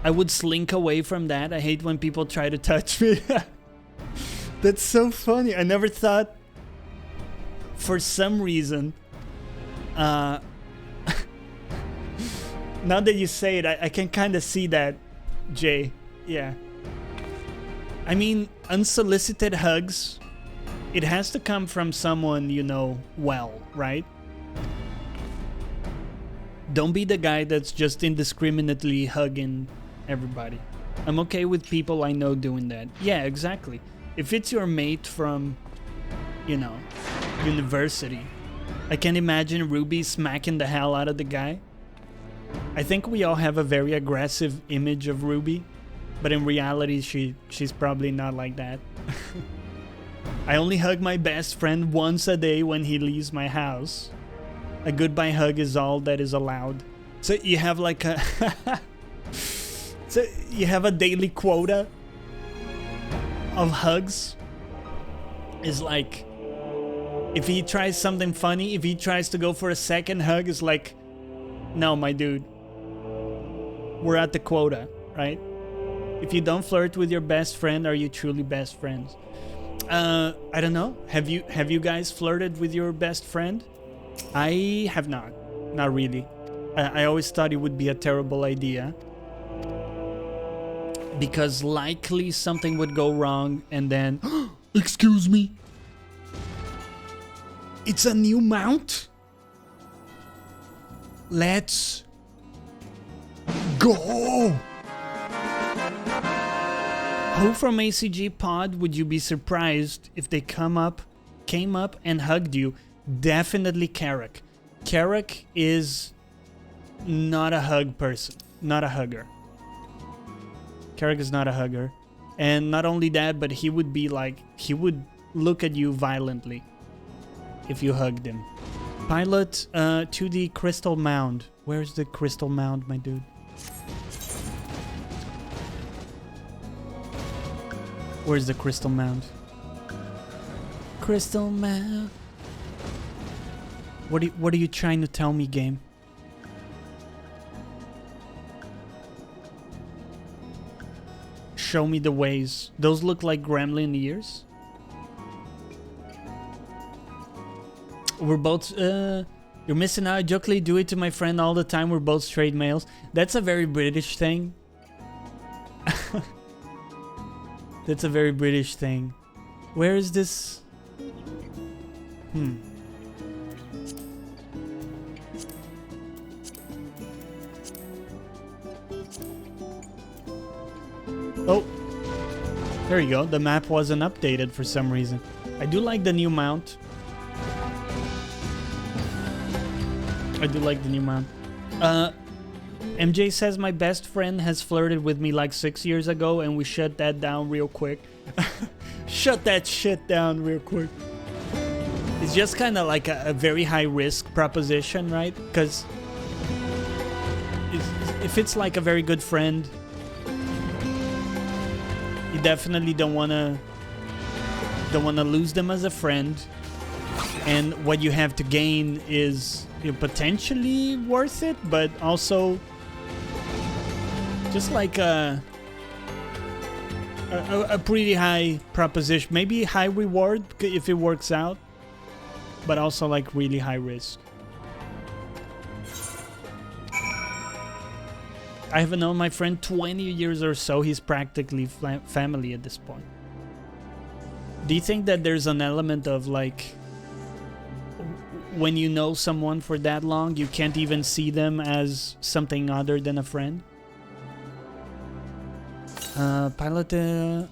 I would slink away from that. I hate when people try to touch me. That's so funny. I never thought, for some reason, now that you say it, I can kind of see that, Jay. Yeah. I mean, unsolicited hugs, it has to come from someone you know well, right? Don't be the guy that's just indiscriminately hugging everybody. I'm okay with people I know doing that. Yeah, exactly. If it's your mate from, you know, university, I can imagine Ruby smacking the hell out of the guy. I think we all have a very aggressive image of Ruby, but in reality, she's probably not like that. I only hug my best friend once a day when he leaves my house. A goodbye hug is all that is allowed. So you have like a... so you have a daily quota of hugs. Is like... if he tries something funny, if he tries to go for a second hug, it's like... no, my dude. We're at the quota, right? If you don't flirt with your best friend, are you truly best friends? I don't know. Have you guys flirted with your best friend? I have not. Not really. I always thought it would be a terrible idea. Because likely something would go wrong and then... excuse me. It's a new mount? Let's go! Who from ACG Pod would you be surprised if they came up and hugged you? Definitely Carrick. Carrick is not a hug person. Not a hugger. Carrick is not a hugger. And not only that, but he would be like... he would look at you violently if you hugged him. Pilot to the Crystal Mound. Where's the Crystal Mound, my dude? Where's the Crystal Mound? Crystal Mound. What are you trying to tell me, game? Show me the ways. Those look like gremlin ears. We're both, you're missing out. I jokingly do it to my friend all the time. We're both straight males. That's a very British thing. That's a very British thing. Where is this? Oh, there you go. The map wasn't updated for some reason. I do like the new mount. I do like the new mount. MJ says my best friend has flirted with me like 6 years ago and we shut that down real quick. Shut that shit down real quick. It's just kind of like a very high risk proposition, right? Because if it's like a very good friend, you definitely don't wanna lose them as a friend. And what you have to gain is potentially worth it, but also just like a pretty high proposition. Maybe high reward if it works out, but also like really high risk. I haven't known my friend 20 years or so. He's practically family at this point. Do you think that there's an element of like, when you know someone for that long, you can't even see them as something other than a friend? Pilot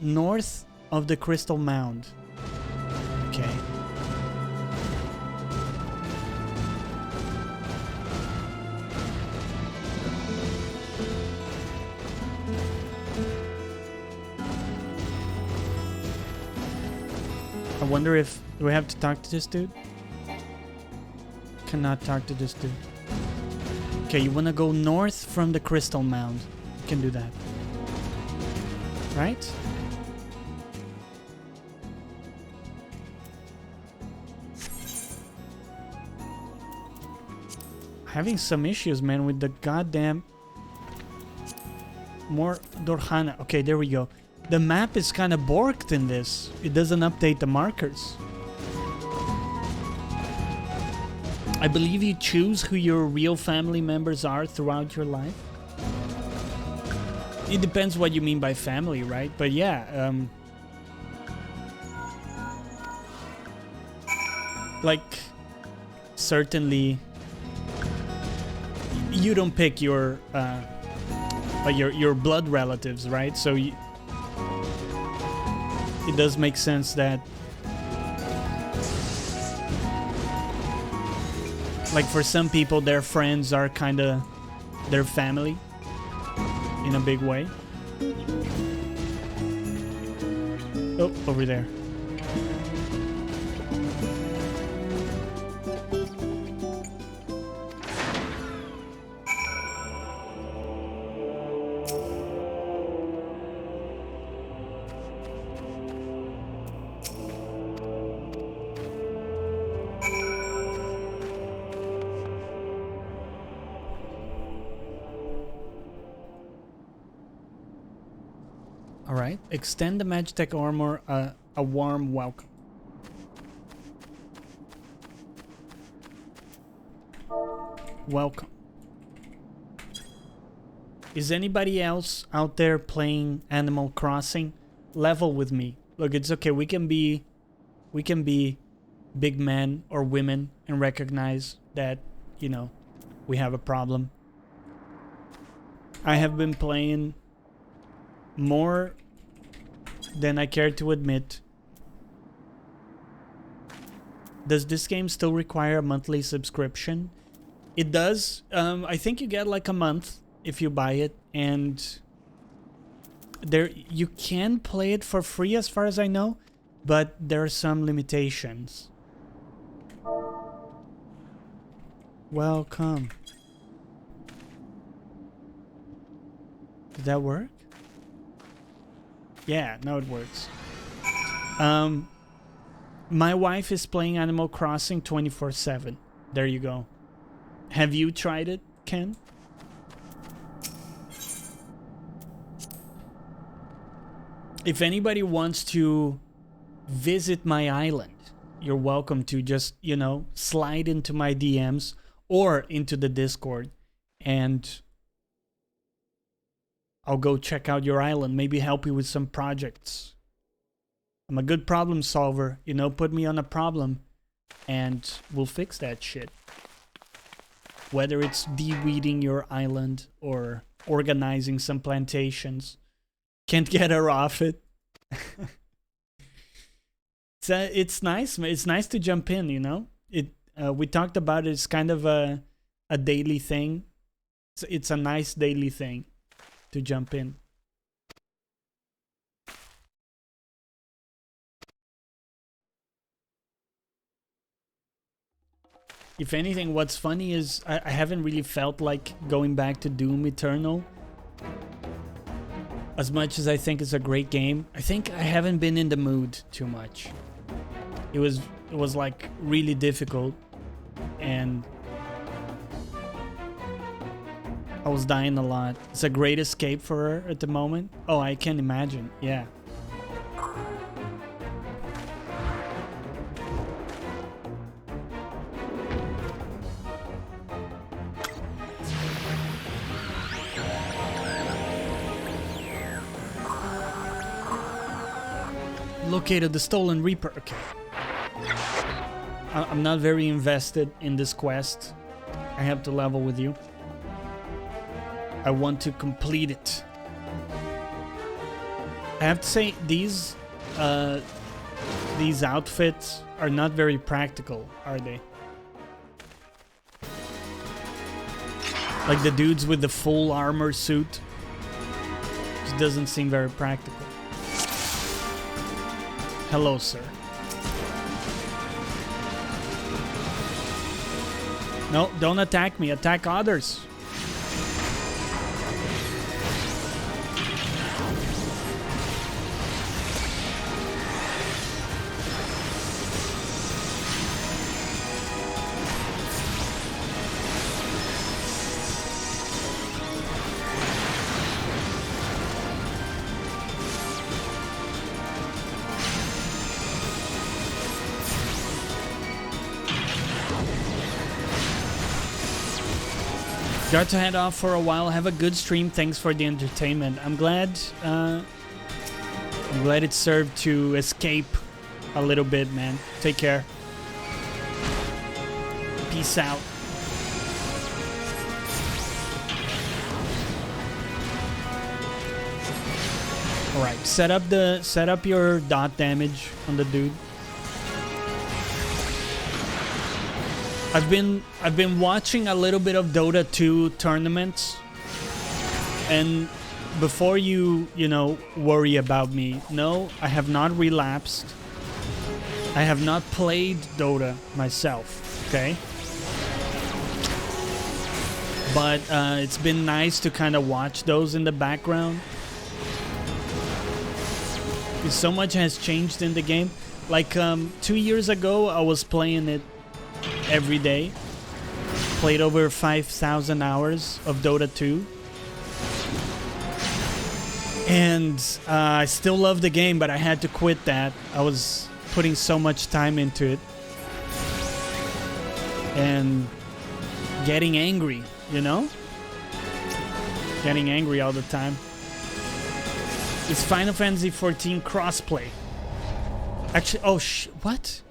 north of the Crystal Mound. Okay. I wonder if... do we have to talk to this dude? Cannot talk to this dude. Okay, you want to go north from the Crystal Mound. You can do that. Right? Having some issues, man, with the goddamn... more DHONA. Okay, there we go. The map is kind of borked in this. It doesn't update the markers. I believe you choose who your real family members are throughout your life. It depends what you mean by family, right? But yeah, like, certainly, you don't pick your like your blood relatives, right? So it does make sense that, like, for some people, their friends are kind of their family in a big way. Oh, over there. Alright, extend the Magitech armor a warm welcome. Welcome. Is anybody else out there playing Animal Crossing? Level with me. Look, it's okay. We can be big men or women and recognize that, you know, we have a problem. I have been playing more than I care to admit. Does this game still require a monthly subscription? It does. I think you get like a month if you buy it, and there you can play it for free as far as I know, but there are some limitations. Welcome. Did that work? Yeah, now it works. My wife is playing Animal Crossing 24/7. There you go. Have you tried it, Ken? If anybody wants to visit my island, you're welcome to just, you know, slide into my DMs or into the Discord, and I'll go check out your island, maybe help you with some projects. I'm a good problem solver, you know, put me on a problem and we'll fix that shit. Whether it's de-weeding your island or organizing some plantations. Can't get her off it. It's nice. It's nice to jump in, you know? We talked about it. It's kind of a daily thing. It's a nice daily thing to jump in. If anything, what's funny is I haven't really felt like going back to Doom Eternal. As much as I think it's a great game, I think I haven't been in the mood too much. It was like really difficult, and I was dying a lot. It's a great escape for her at the moment. Oh, I can imagine. Yeah. Located the stolen Reaper. Okay. I'm not very invested in this quest. I have to level with you. I want to complete it. I have to say, these outfits are not very practical, are they? Like the dudes with the full armor suit. Just doesn't seem very practical. Hello, sir. No, don't attack me. Attack others. Got to head off for a while. Have a good stream. Thanks for the entertainment. I'm glad it served to escape a little bit, man. Take care. Peace out. All right, set up your dot damage on the dude. I've been watching a little bit of Dota 2 tournaments, and before you know, worry about me, no, I have not relapsed. I have not played Dota myself, okay? But it's been nice to kind of watch those in the background. Because so much has changed in the game. Like 2 years ago, I was playing it every day. Played over 5,000 hours of Dota 2. And I still love the game, but I had to quit that. I was putting so much time into it. And getting angry, you know? Getting angry all the time. It's Final Fantasy XIV crossplay. Actually, oh what?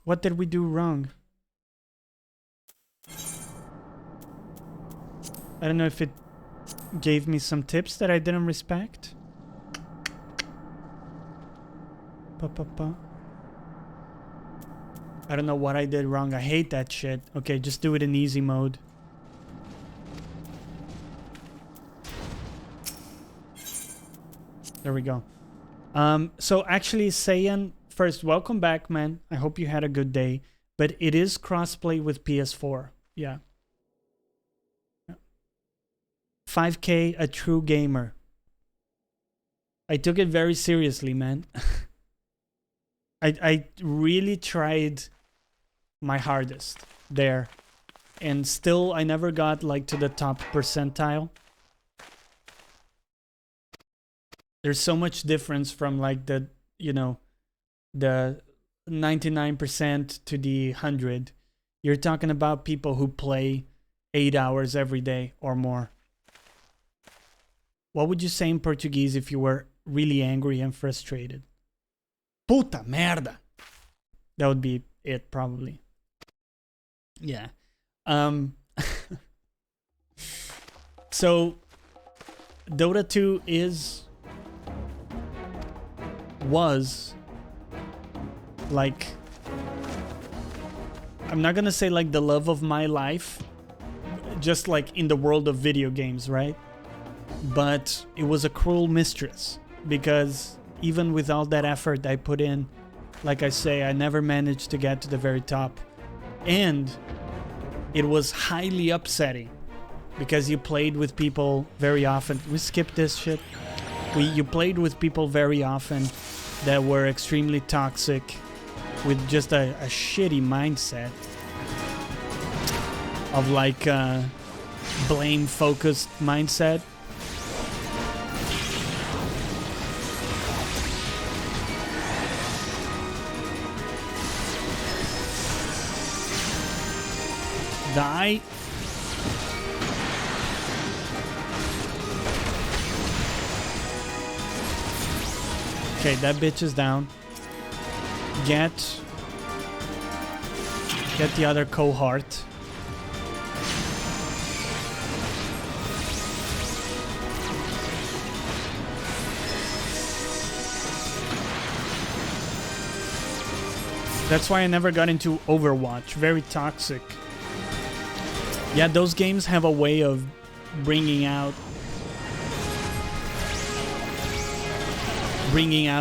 What did we do wrong? I don't know if it gave me some tips that I didn't respect. I don't know what I did wrong. I hate that shit. Okay, just do it in easy mode. There we go. So actually, Saiyan, first, welcome back, man. I hope you had a good day. But it is crossplay with PS4. Yeah. 5K, a true gamer. I took it very seriously, man. I really tried my hardest there. And still, I never got like to the top percentile. There's so much difference from like the, you know, the 99% to the 100. You're talking about people who play 8 hours every day or more. What would you say in Portuguese if you were really angry and frustrated? Puta merda. That would be it, probably. Yeah. So Dota 2 was like, I'm not gonna say like the love of my life, just like in the world of video games, right? But it was a cruel mistress, because even with all that effort I put in, like I say, I never managed to get to the very top. And it was highly upsetting because you played with people very often. We skipped this shit. You played with people very often that were extremely toxic, with just a shitty mindset of like blame focused mindset. Die. Okay, that bitch is down. Get the other cohort. That's why I never got into Overwatch. Very toxic. Yeah, those games have a way of bringing out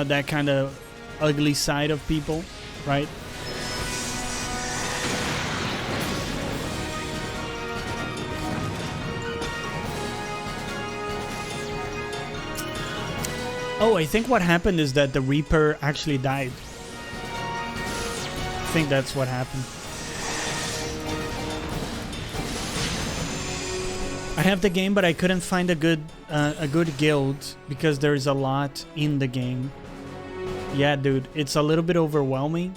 that kind of ugly side of people, right? Oh, I think what happened is that the Reaper actually died. I think that's what happened. I have the game, but I couldn't find a good guild because there's a lot in the game. Yeah, dude, it's a little bit overwhelming.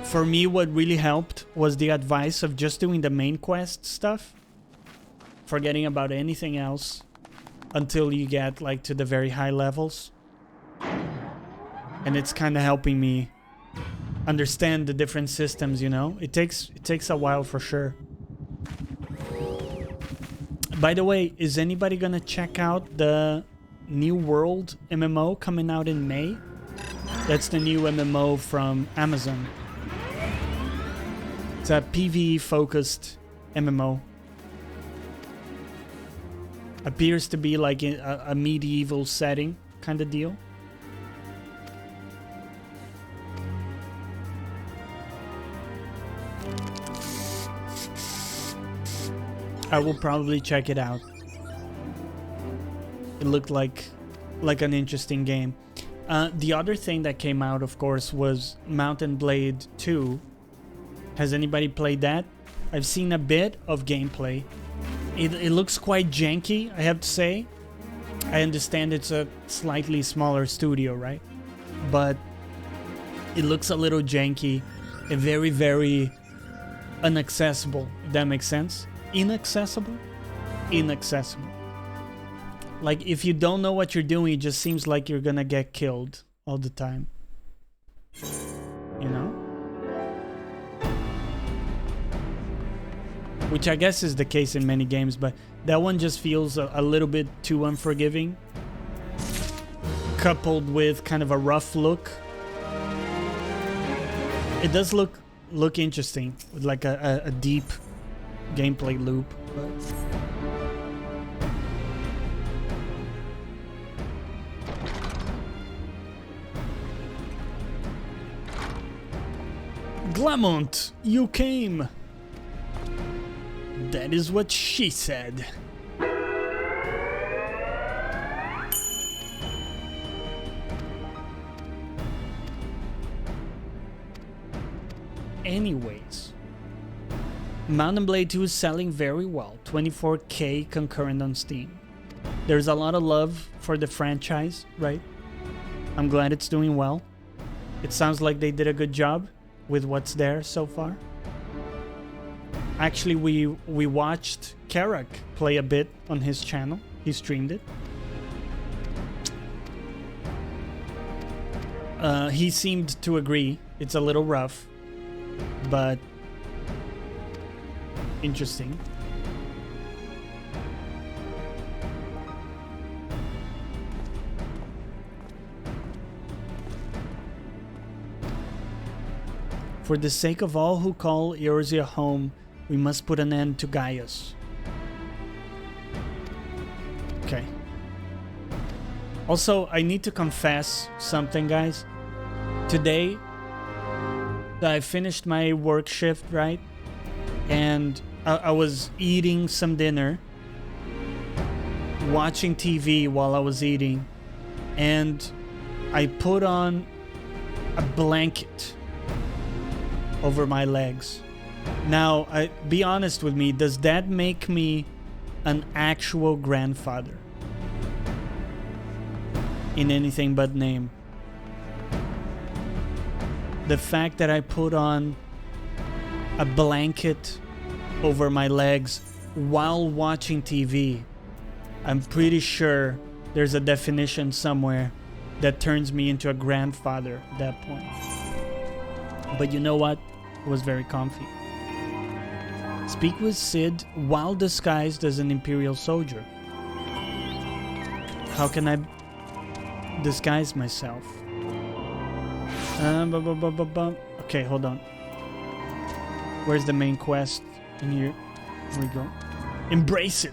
For me, what really helped was the advice of just doing the main quest stuff, forgetting about anything else until you get like to the very high levels. And it's kind of helping me understand the different systems, you know? It takes a while for sure. By the way, is anybody gonna check out the New World MMO coming out in May? That's the new MMO from Amazon. It's a PvE focused MMO. Appears to be like a medieval setting kind of deal. I will probably check it out. It looked like an interesting game. The other thing that came out, of course, was Mountain Blade 2. Has anybody played that? I've seen a bit of gameplay. It looks quite janky, I have to say. I understand it's a slightly smaller studio, right? But it looks a little janky and very, very inaccessible, if that makes sense. Inaccessible? Inaccessible. Like, if you don't know what you're doing, it just seems like you're gonna get killed all the time. You know? Which I guess is the case in many games, but that one just feels a little bit too unforgiving. Coupled with kind of a rough look. It does look interesting, with like a deep gameplay loop. But Glamont, you came. That is what she said. Anyways, Mountain Blade 2 is selling very well. 24K concurrent on Steam. There's a lot of love for the franchise, right? I'm glad it's doing well. It sounds like they did a good job with what's there so far. Actually, we watched Karak play a bit on his channel. He streamed it. He seemed to agree. It's a little rough, but interesting. For the sake of all who call Eorzea home, we must put an end to Gaius. Okay. Also, I need to confess something, guys. Today, I finished my work shift, right? And I was eating some dinner, watching TV while I was eating, and I put on a blanket over my legs. Now, be honest with me, does that make me an actual grandfather? In anything but name. The fact that I put on a blanket over my legs while watching TV, I'm pretty sure there's a definition somewhere that turns me into a grandfather at that point. But you know what? It was very comfy. Speak with Sid while disguised as an Imperial soldier. How can I disguise myself? Okay, hold on. Where's the main quest? In here. Here we go. Embrace it.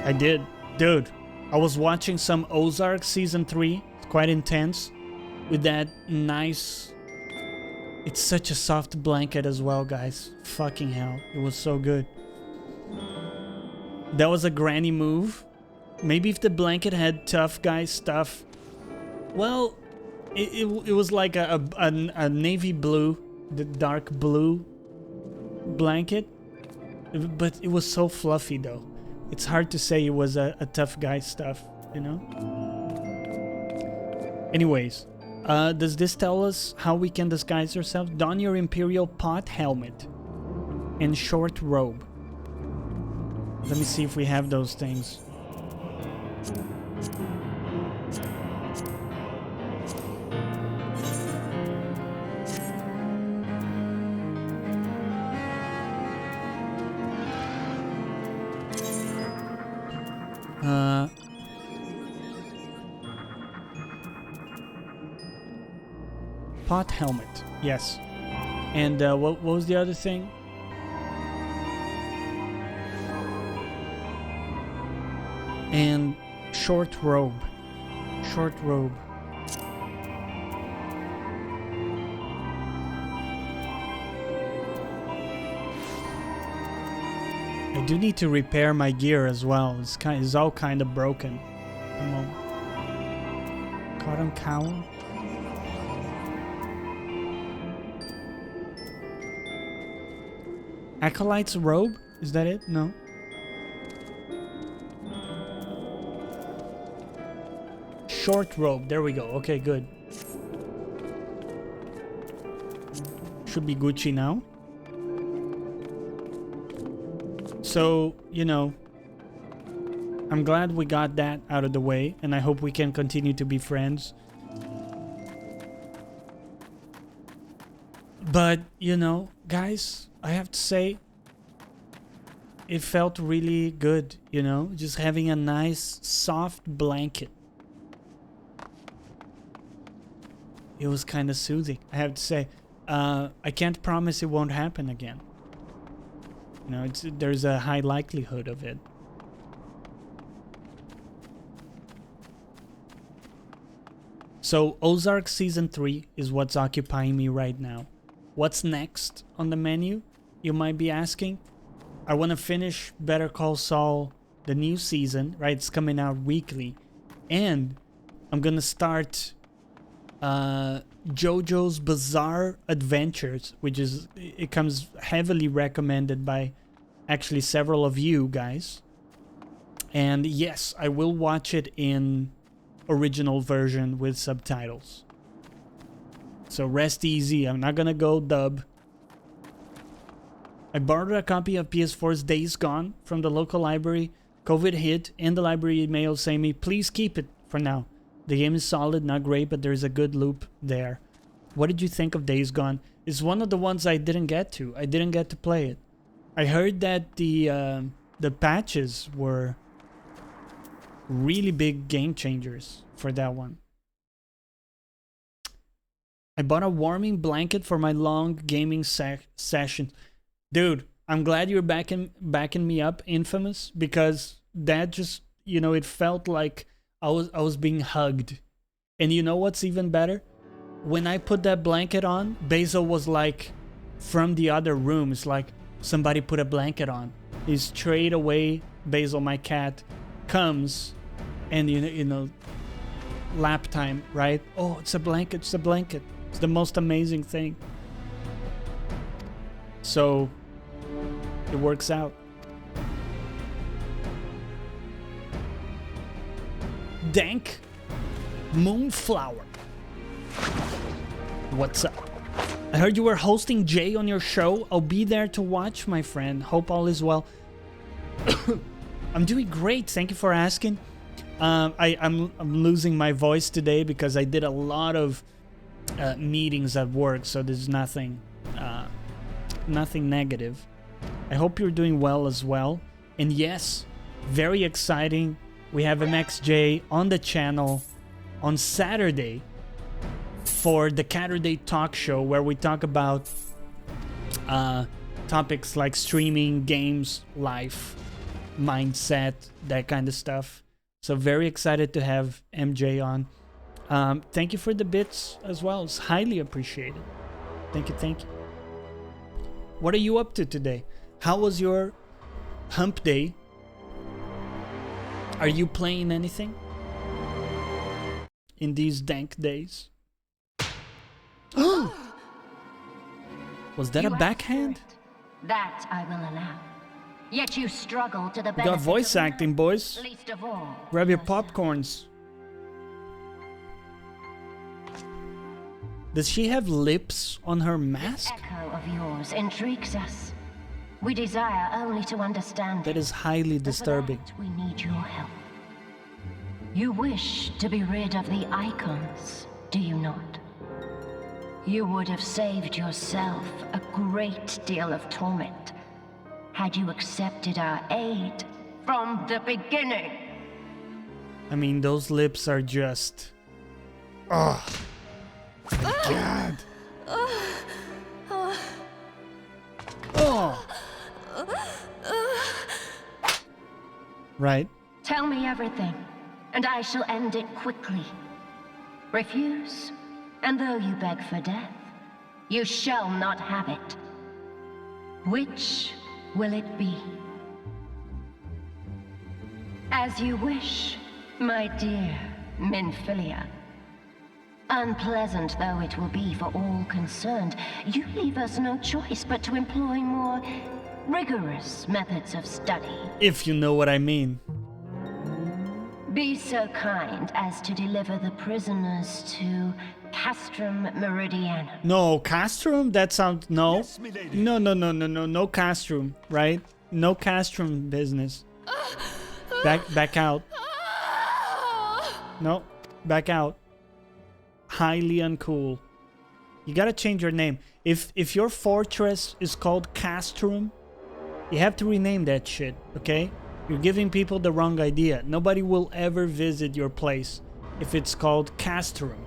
I did. Dude, I was watching some Ozark Season 3. It's quite intense. With that nice... It's such a soft blanket as well, guys. Fucking hell. It was so good. That was a granny move. Maybe if the blanket had tough guy stuff. Well, it was like a navy blue, the dark blue blanket. But it was so fluffy though. It's hard to say it was a tough guy stuff, you know? Anyways. Does this tell us how we can disguise ourselves? Don your Imperial pot helmet and short robe. Let me see if we have those things. Pot helmet, yes. And what was the other thing? And short robe. Short robe. I do need to repair my gear as well. It's all kind of broken at the moment. Cotton cowl. Acolyte's robe? Is that it? No. Short robe. There we go. Okay, good. Should be Gucci now. So, you know, I'm glad we got that out of the way, and I hope we can continue to be friends. But, you know, guys, I have to say, it felt really good, you know, just having a nice, soft blanket. It was kind of soothing, I have to say. I can't promise it won't happen again. You know, there's a high likelihood of it. So, Ozark Season 3 is what's occupying me right now. What's next on the menu, you might be asking? I want to finish Better Call Saul, the new season, right? It's coming out weekly. And I'm going to start JoJo's Bizarre Adventures, which is, it comes heavily recommended by actually several of you guys. And yes, I will watch it in original version with subtitles. So rest easy, I'm not gonna go dub. I borrowed a copy of PS4's Days Gone from the local library. COVID hit and the library emailed saying me, please keep it for now. The game is solid, not great, but there's a good loop there. What did you think of Days Gone? It's one of the ones I didn't get to. I didn't get to play it. I heard that the patches were really big game changers for that one. I bought a warming blanket for my long gaming session. Dude, I'm glad you're backing me up, Infamous, because that just, you know, it felt like I was being hugged. And you know what's even better? When I put that blanket on, Basil was like from the other room. It's like somebody put a blanket on. He's straight away, Basil, my cat, comes and you know, lap time, right? Oh, it's a blanket, it's a blanket. It's the most amazing thing. So it works out. Dank Moonflower. What's up? I heard you were hosting Jay on your show. I'll be there to watch, my friend. Hope all is well. I'm doing great. Thank you for asking. I'm losing my voice today because I did a lot of meetings at work, so there's nothing negative. I hope you're doing well as well. And yes, very exciting. We have MXJ on the channel on Saturday for the Saturday Talk Show, where we talk about topics like streaming, games, life, mindset, that kind of stuff. So very excited to have MJ on. Thank you for the bits as well. It's highly appreciated. Thank you, thank you. What are you up to today? How was your hump day? Are you playing anything in these dank days? Was that a backhand? That I will allow. Yet you struggle to the benefit. We got voice acting, boys. Least of all, grab your popcorns. Does she have lips on her This mask? echo of yours intrigues us. We desire only to understand That it. is highly But for disturbing. that, we need your help. You wish to be rid of the icons, do you not? You would have saved yourself a great deal of torment had you accepted our aid from the beginning. I mean, those lips are just... Oh. God. Oh. Right. Tell me everything, and I shall end it quickly. Refuse, and though you beg for death, you shall not have it. Which will it be? As you wish, my dear Minfilia. Unpleasant though it will be for all concerned, you leave us no choice but to employ more rigorous methods of study. If you know what I mean. Be so kind as to deliver the prisoners to Castrum Meridianum. No, Castrum? That sounds... No. Yes, milady. No Castrum, right? No Castrum business. Back out. No, back out. Highly uncool. You gotta change your name. If your fortress is called Castrum, you have to rename that shit, okay? You're giving people the wrong idea. Nobody will ever visit your place if it's called Castrum.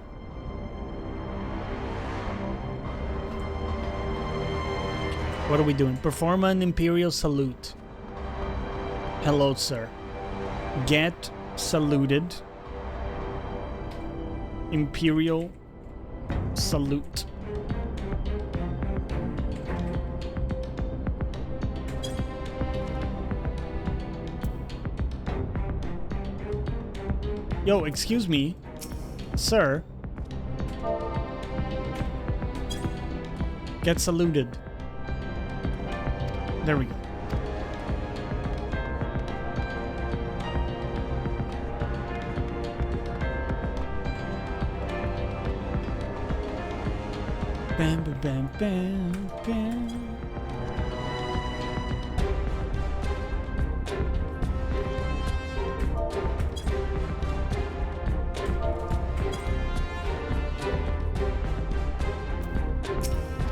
What are we doing? Perform an Imperial salute. Hello, sir. Get saluted. Imperial salute. Yo, excuse me, sir. Get saluted. There we go. Bam, bam, bam, bam, bam.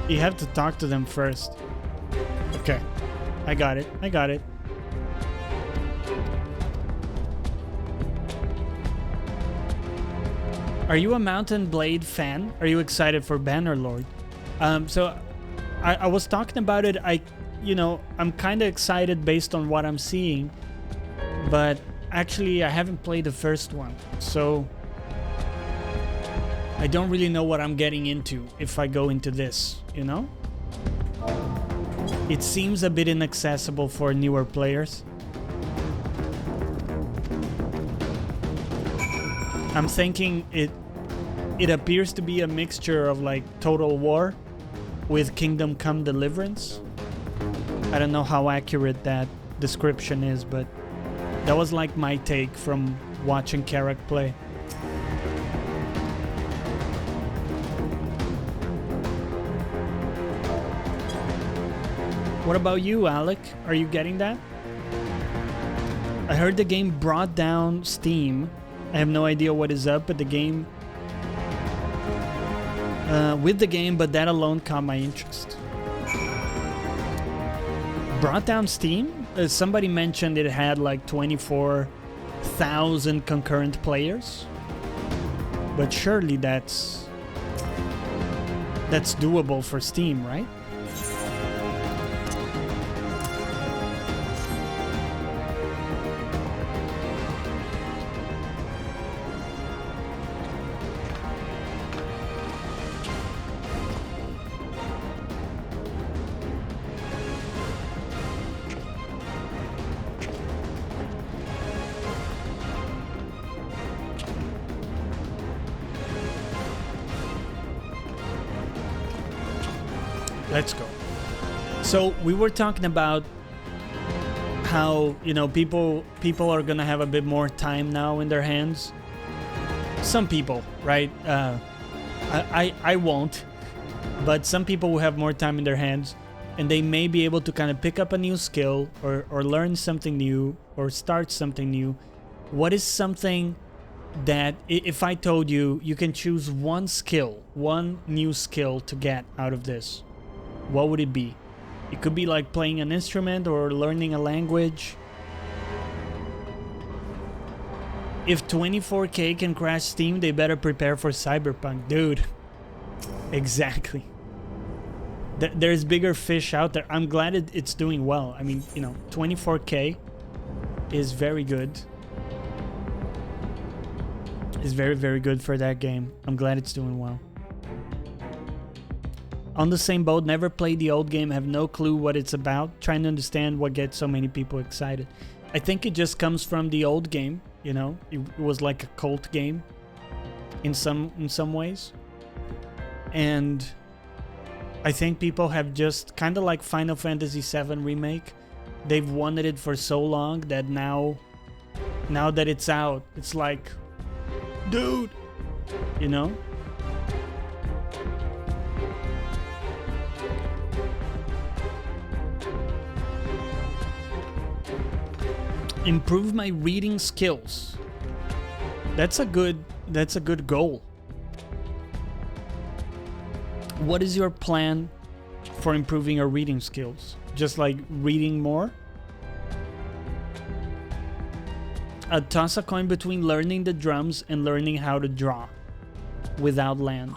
You have to talk to them first. Okay. I got it. I got it. Are you a Mountain Blade fan? Are you excited for Bannerlord? So I was talking about it. I'm kind of excited based on what I'm seeing, but actually I haven't played the first one, so I don't really know what I'm getting into if I go into this, you know? It seems a bit inaccessible for newer players. I'm thinking it appears to be a mixture of like Total War with Kingdom Come Deliverance. I don't know how accurate that description is, but that was like my take from watching Carrack play. What about you, Alec? Are you getting that? I heard the game brought down Steam. I have no idea what is up, but the game... but that alone caught my interest. Brought down Steam? Somebody mentioned it had like 24,000 concurrent players. But surely that's doable for Steam, right? Let's go. So we were talking about how, people are gonna have a bit more time now in their hands. Some people, right? I won't, but some people will have more time in their hands, and they may be able to kind of pick up a new skill or learn something new or start something new. What is something that, if I told you you can choose one skill, one new skill to get out of this, what would it be? It could be like playing an instrument or learning a language. If 24K can crash Steam, they better prepare for Cyberpunk. Dude, exactly. There's bigger fish out there. I'm glad it's doing well. I mean, you know, 24K is very good. It's very, very good for that game. I'm glad it's doing well. On the same boat, never played the old game, have no clue what it's about. Trying to understand what gets so many people excited. I think it just comes from the old game, you know? It was like a cult game in some ways. And I think people have just kind of like Final Fantasy VII Remake. They've wanted it for so long that now that it's out, it's like, dude, you know? Improve my reading skills. That's a good goal. What is your plan for improving your reading skills? Just like reading more? Toss a coin between learning the drums and learning how to draw without lands.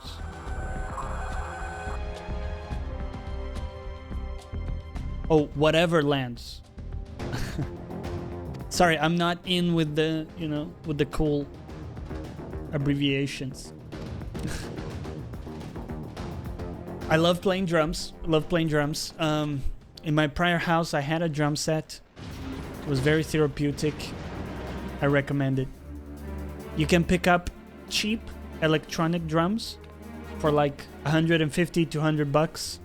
Oh, whatever lands. Sorry, I'm not in with the, you know, with the cool abbreviations. I love playing drums. In my prior house, I had a drum set. It was very therapeutic. I recommend it. You can pick up cheap electronic drums for like 150 to 100 bucks,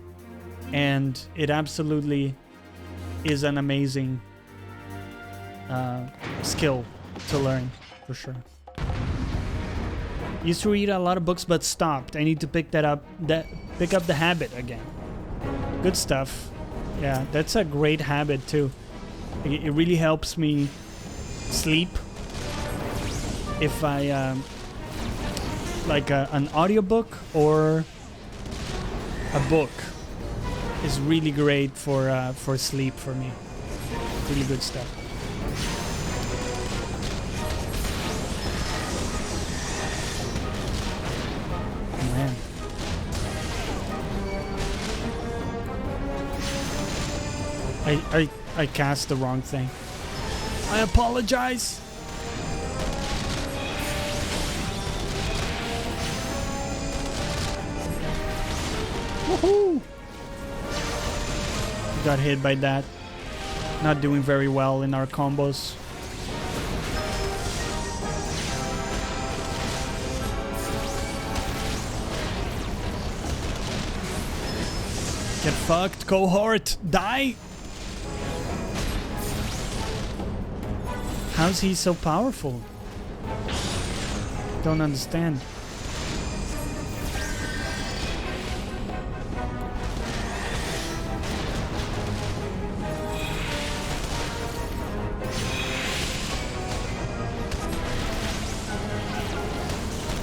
and it absolutely is an amazing skill to learn, for sure. Used to read a lot of books but stopped. I need to pick up the habit again. Good stuff. Yeah, that's a great habit too. It really helps me sleep. If I like an audiobook or a book is really great for sleep for me. Really good stuff. Man. I cast the wrong thing. I apologize. Woohoo! Got hit by that. Not doing very well in our combos. Get fucked, cohort! Die! How's he so powerful? Don't understand.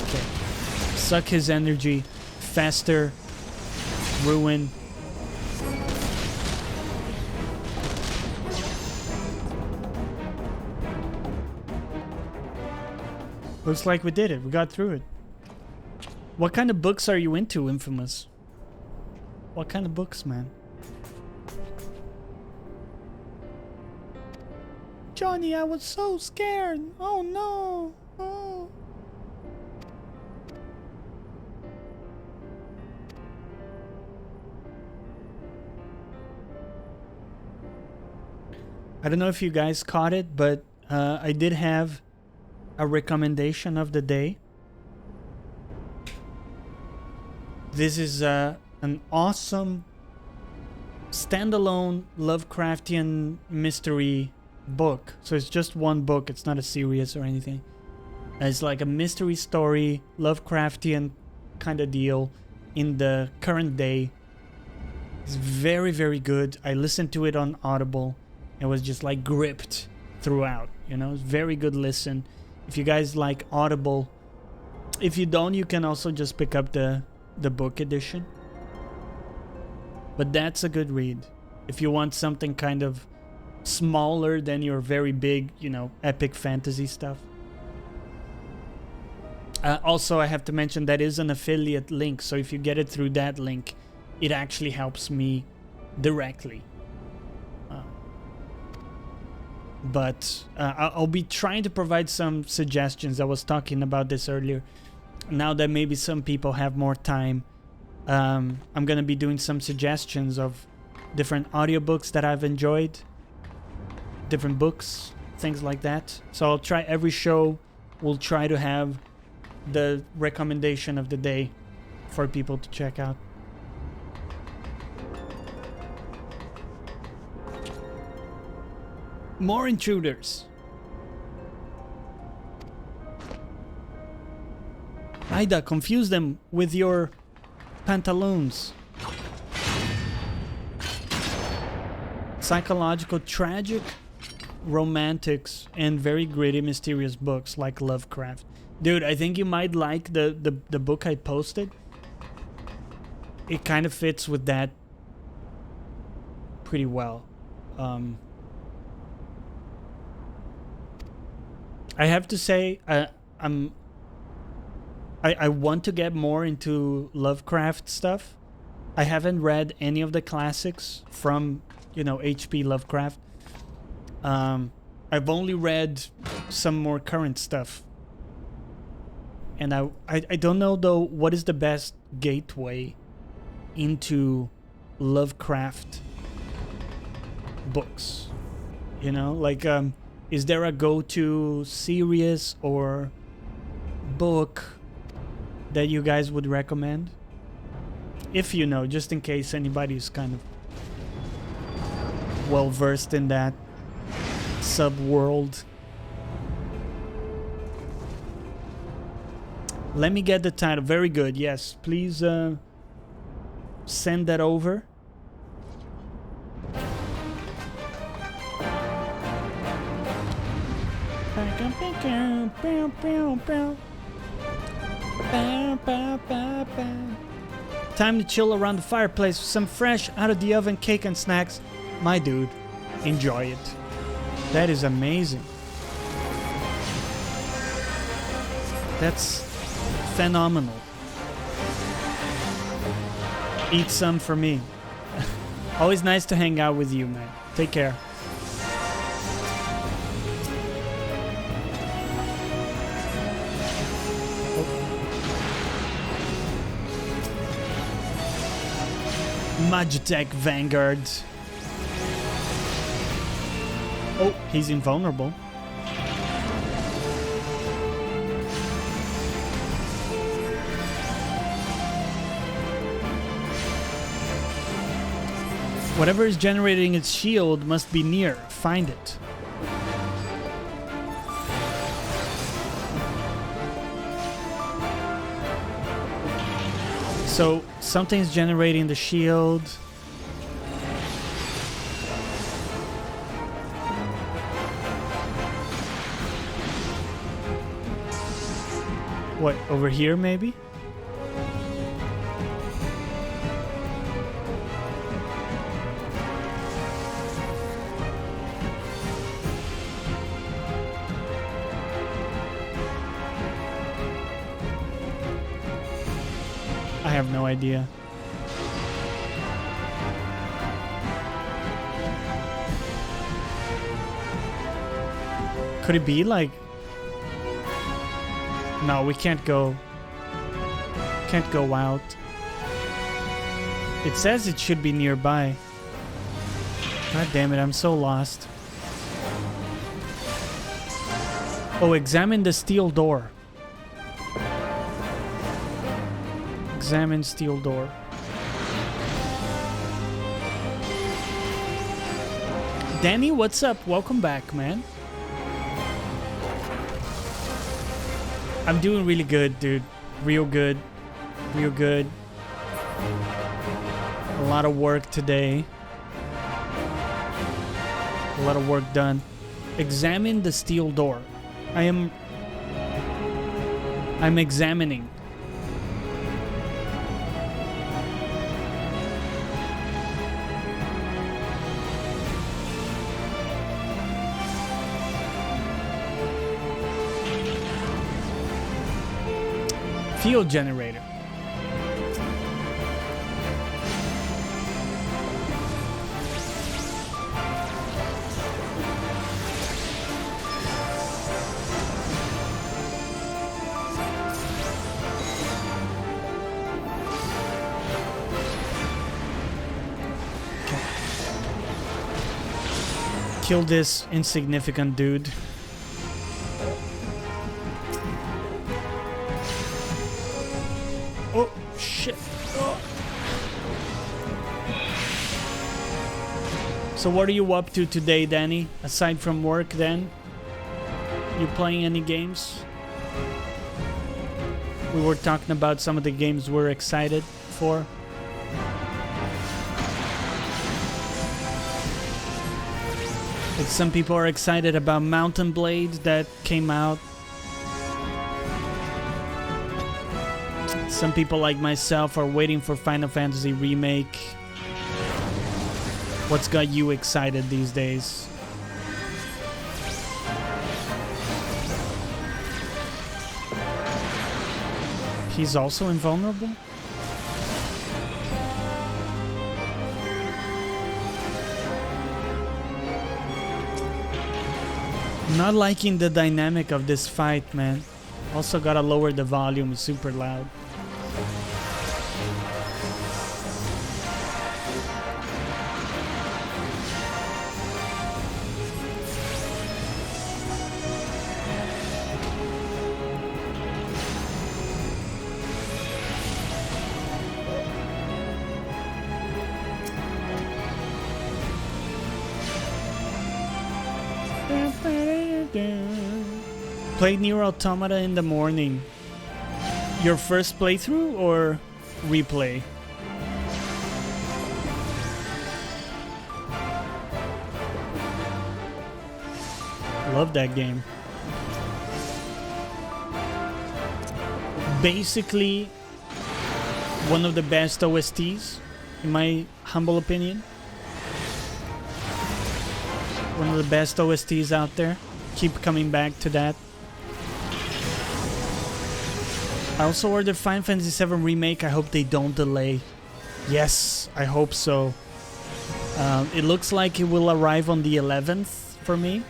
Okay. Suck his energy. Faster. Ruin. Looks like we did it. We got through it. What kind of books are you into, Infamous? What kind of books, man? Jonny, I was so scared. Oh no. Oh. I don't know if you guys caught it, but I did have a recommendation of the day. This is an awesome standalone Lovecraftian mystery book. So it's just one book. It's not a series or anything. It's like a mystery story, Lovecraftian kind of deal in the current day. It's very, very good. I listened to it on Audible and was just like gripped throughout, you know. It's very good listen. If you guys like Audible, if you don't, you can also just pick up the book edition. But that's a good read. If you want something kind of smaller than your very big, you know, epic fantasy stuff. Also, I have to mention that is an affiliate link. So if you get it through that link, it actually helps me directly. But I'll be trying to provide some suggestions. I was talking about this earlier. Now that maybe some people have more time, I'm going to be doing some suggestions of different audiobooks that I've enjoyed, different books, things like that. So I'll try every show. We'll try to have the recommendation of the day for people to check out. More intruders. Ida, confuse them with your pantaloons. Psychological, tragic, romantics, and very gritty, mysterious books like Lovecraft. Dude, I think you might like the book I posted. It kind of fits with that pretty well. I have to say, I want to get more into Lovecraft stuff. I haven't read any of the classics from, you know, H.P. Lovecraft. I've only read some more current stuff. And I don't know, though, what is the best gateway into Lovecraft books. You know, like, is there a go-to series or book that you guys would recommend? If you know, just in case anybody's kind of well-versed in that sub-world. Let me get the title. Very good. Yes, please send that over. Time to chill around the fireplace with some fresh out of the oven cake and snacks. My dude, enjoy it. That is amazing. That's phenomenal. Eat some for me. Always nice to hang out with you, man. Take care. Magitech Vanguard. Oh, he's invulnerable. Whatever is generating its shield must be near. Find it. So something's generating the shield. What, over here maybe? I have no idea. Could it be like... No, we can't go. Can't go out. It says it should be nearby. God damn it, I'm so lost. Oh, examine the steel door. Examine steel door. Danny, what's up? Welcome back, man. I'm doing really good, dude. Real good. Real good. A lot of work today. A lot of work done. Examine the steel door. I'm examining. Fuel generator. Kill this insignificant dude. Oh, shit. Oh. So what are you up to today, Danny? Aside from work, then? You playing any games? We were talking about some of the games we're excited for. Like some people are excited about Mountain Blade that came out. Some people like myself are waiting for Final Fantasy Remake. What's got you excited these days? He's also invulnerable? Not liking the dynamic of this fight, man. Also gotta lower the volume, it's super loud. Played Nier Automata in the morning. Your first playthrough or replay? Love that game. Basically, one of the best OSTs, in my humble opinion. One of the best OSTs out there. Keep coming back to that. I also ordered Final Fantasy VII Remake. I hope they don't delay. Yes, I hope so. It looks like it will arrive on the 11th for me.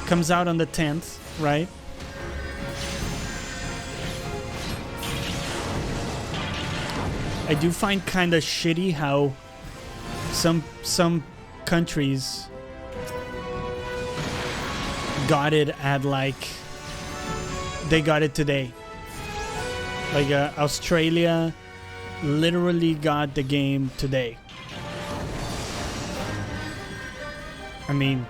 Comes out on the 10th, right? I do find kind of shitty how some countries got it at like they got it today. Like Australia literally got the game today. I mean,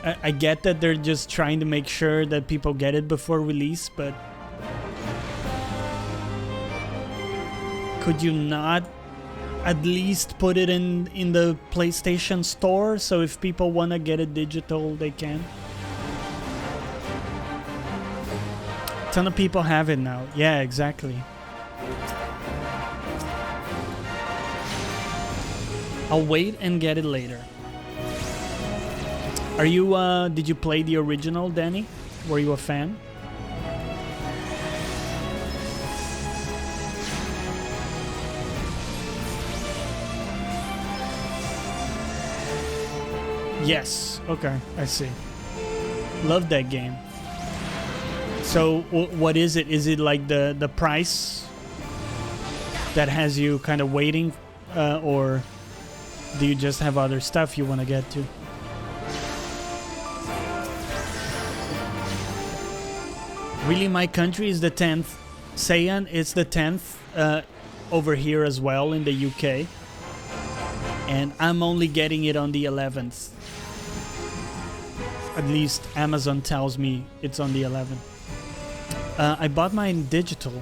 I get that they're just trying to make sure that people get it before release, but could you not at least put it in the PlayStation Store so if people want to get it digital, they can? A ton of people have it now. Yeah, exactly. I'll wait and get it later. Are you, did you play the original, Danny? Were you a fan? Yes. Okay, I see. Love that game. So, what is it? Is it like the price that has you kind of waiting, or do you just have other stuff you want to get to? Really, my country is the 10th. Saiyan is the 10th over here as well in the UK. And I'm only getting it on the 11th. At least Amazon tells me it's on the 11th. I bought mine digital.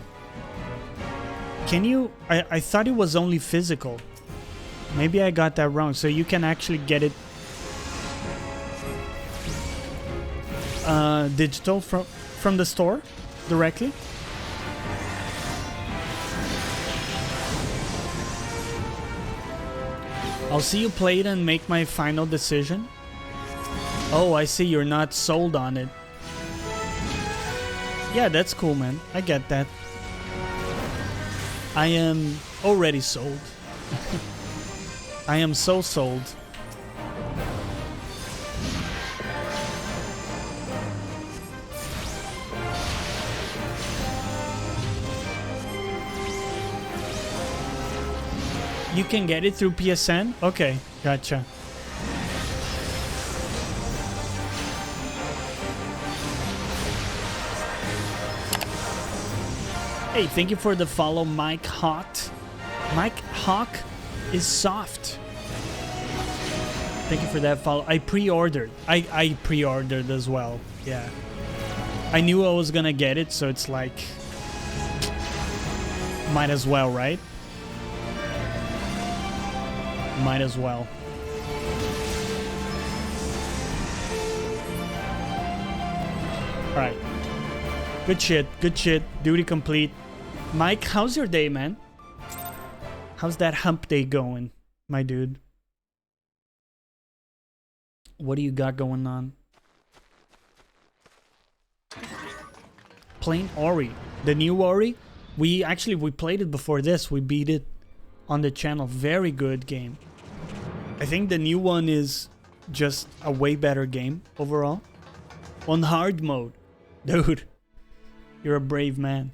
Can you... I thought it was only physical. Maybe I got that wrong. So you can actually get it digital from the store directly. I'll see you play it and make my final decision. Oh, I see you're not sold on it. Yeah, that's cool, man. I get that. I am already sold. I am so sold. You can get it through PSN? Okay, gotcha. Hey, thank you for the follow, Mike Hawk. Mike Hawk is soft. Thank you for that follow. I pre-ordered. I pre-ordered as well. Yeah. I knew I was gonna get it, so it's like... might as well, right? Might as well. Alright. Good shit, good shit. Duty complete. Mike, how's your day, man? How's that hump day going, my dude? What do you got going on? Playing Ori. The new Ori? We played it before this. We beat it on the channel. Very good game. I think the new one is just a way better game overall. On hard mode. Dude, you're a brave man.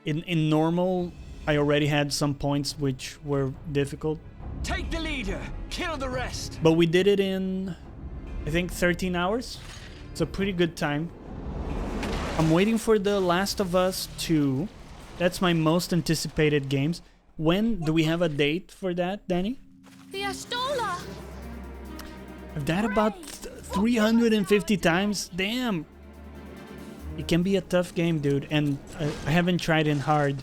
In normal, I already had some points which were difficult. Take the leader, kill the rest. But we did it in, I think, 13 hours. It's a pretty good time. I'm waiting for The Last of Us 2. That's my most anticipated games. When do we have a date for that, Danny? The Astola! I've died about 350 times. Damn. It can be a tough game, dude. And I haven't tried in hard.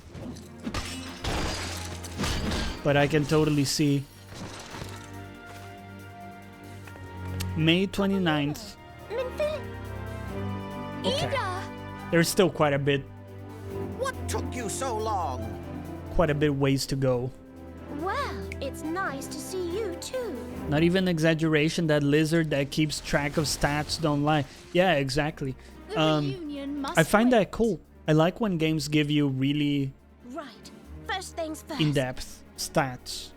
But I can totally see. May 29th. Okay. There's still quite a bit. What took you so long? Quite a bit ways to go. Well, it's nice to see you too. Not even exaggeration, that lizard that keeps track of stats don't lie. Yeah, exactly. I find that cool. I like when games give you really Right. First things first. in-depth stats.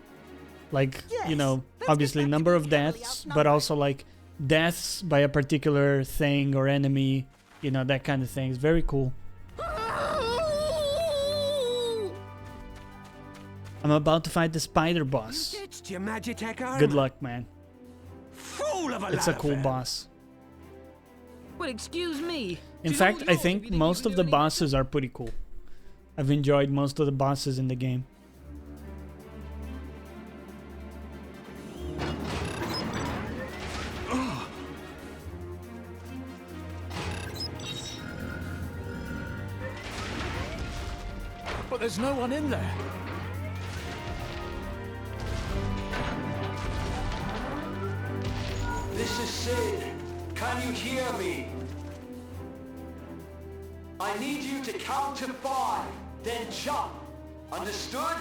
Like, Yes, you know, let's obviously get back number to of being heavily deaths, but outnumbered. also like deaths by a particular thing or enemy. You know, that kind of thing. It's very cool. I'm about to fight the spider boss. Ditched your Magitech armor. Good luck, man. Fool of a It's a lad cool affair. boss. Well, excuse me. In fact, I think most of the bosses are pretty cool. I've enjoyed most of the bosses in the game. But there's no one in there. This is Sid. Can you hear me? I need you to count to 5, then jump. Understood?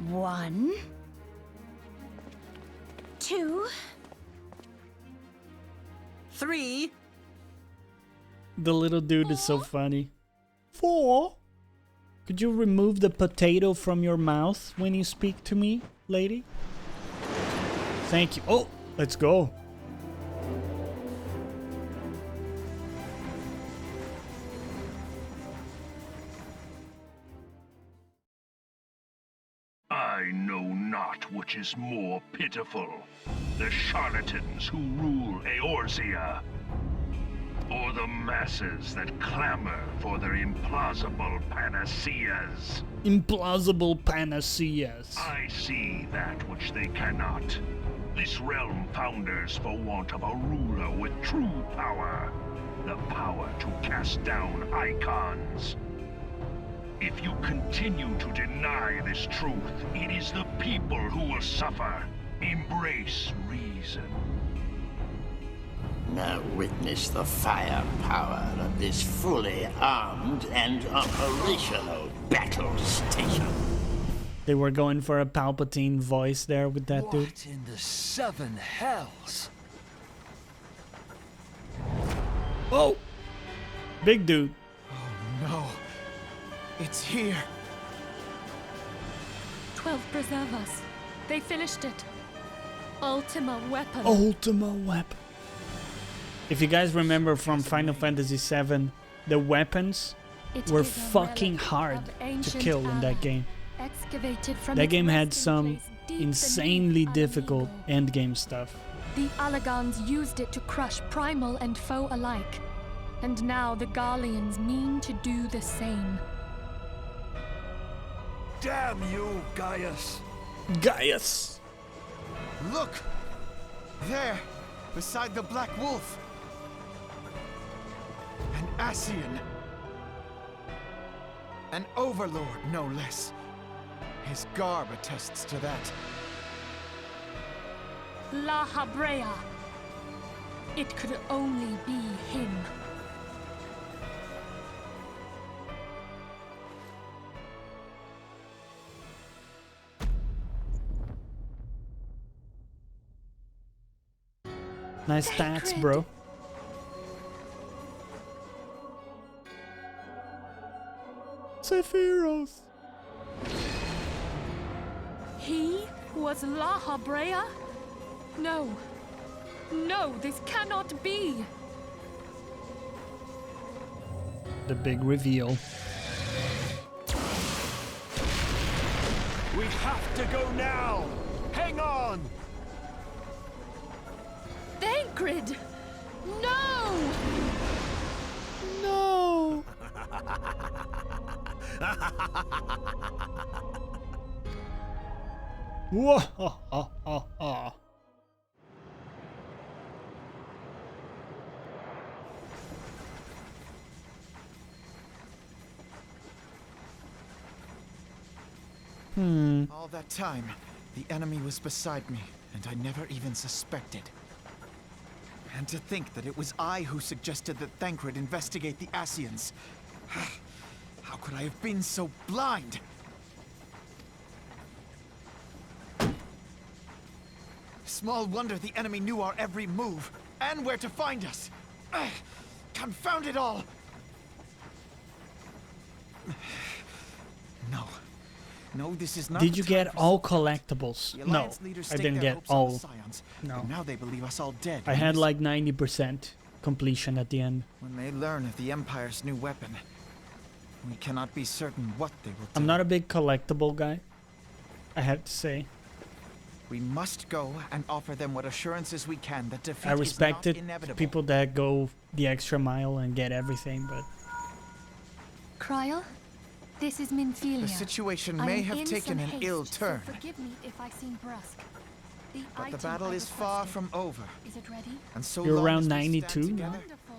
One. 2. 3. The little dude is so funny. 4. Could you remove the potato from your mouth when you speak to me, lady? Thank you. Oh, let's go. I know not which is more pitiful, the charlatans who rule Eorzea, or the masses that clamor for their implausible panaceas. Implausible panaceas. I see that which they cannot. This realm founders for want of a ruler with true power. The power to cast down icons. If you continue to deny this truth, it is the people who will suffer. Embrace reason. Now witness the firepower of this fully armed and operational battle station. They were going for a Palpatine voice there with that dude. What in the seven hells? Oh! Big dude. Oh no. It's here. 12 preserve us. They finished it. Ultima weapon. Ultima weapon. If you guys remember from Final Fantasy VII, the weapons were fucking hard to kill in that game. Excavated from That game had its some resting place deep insanely beneath difficult Unable. endgame stuff. The Alagans used it to crush primal and foe alike. And now the Garleans mean to do the same. Damn you, Gaius. Gaius! Look! There, beside the Black Wolf. An Ascian. An overlord, no less. His garb attests to that. La Habrea. It could only be him. Nice stats, bro. Sephiroth. He was La Habrea? No. No, this cannot be. The big reveal. We have to go now! Hang on! Thancred! No! No! Whoa! All that time, the enemy was beside me, and I never even suspected. And to think that it was I who suggested that Thancred investigate the Ascians. How could I have been so blind? Small wonder the enemy knew our every move, and where to find us. Confound it all! No, this is not. Did you the time get for all subterfuge. collectibles? The No, Alliance leaders I stake didn't their get hopes on all. the Scions, No. but now they believe us all dead. I had like 90% completion at the end. When they learn of the Empire's new weapon, we cannot be certain what they will do. I'm not a big collectible guy, I have to say. We must go and offer them what assurances we can that defeat I is respected not inevitable. people that go the extra mile and get everything, but Cryle, this is Minfilia. The situation I may am have in taken some an ill haste, turn, So forgive me if I seem brusque. but the item battle I is far requested. from over. Is it ready? And so You're long around as we stand 92 together, now? Wonderful.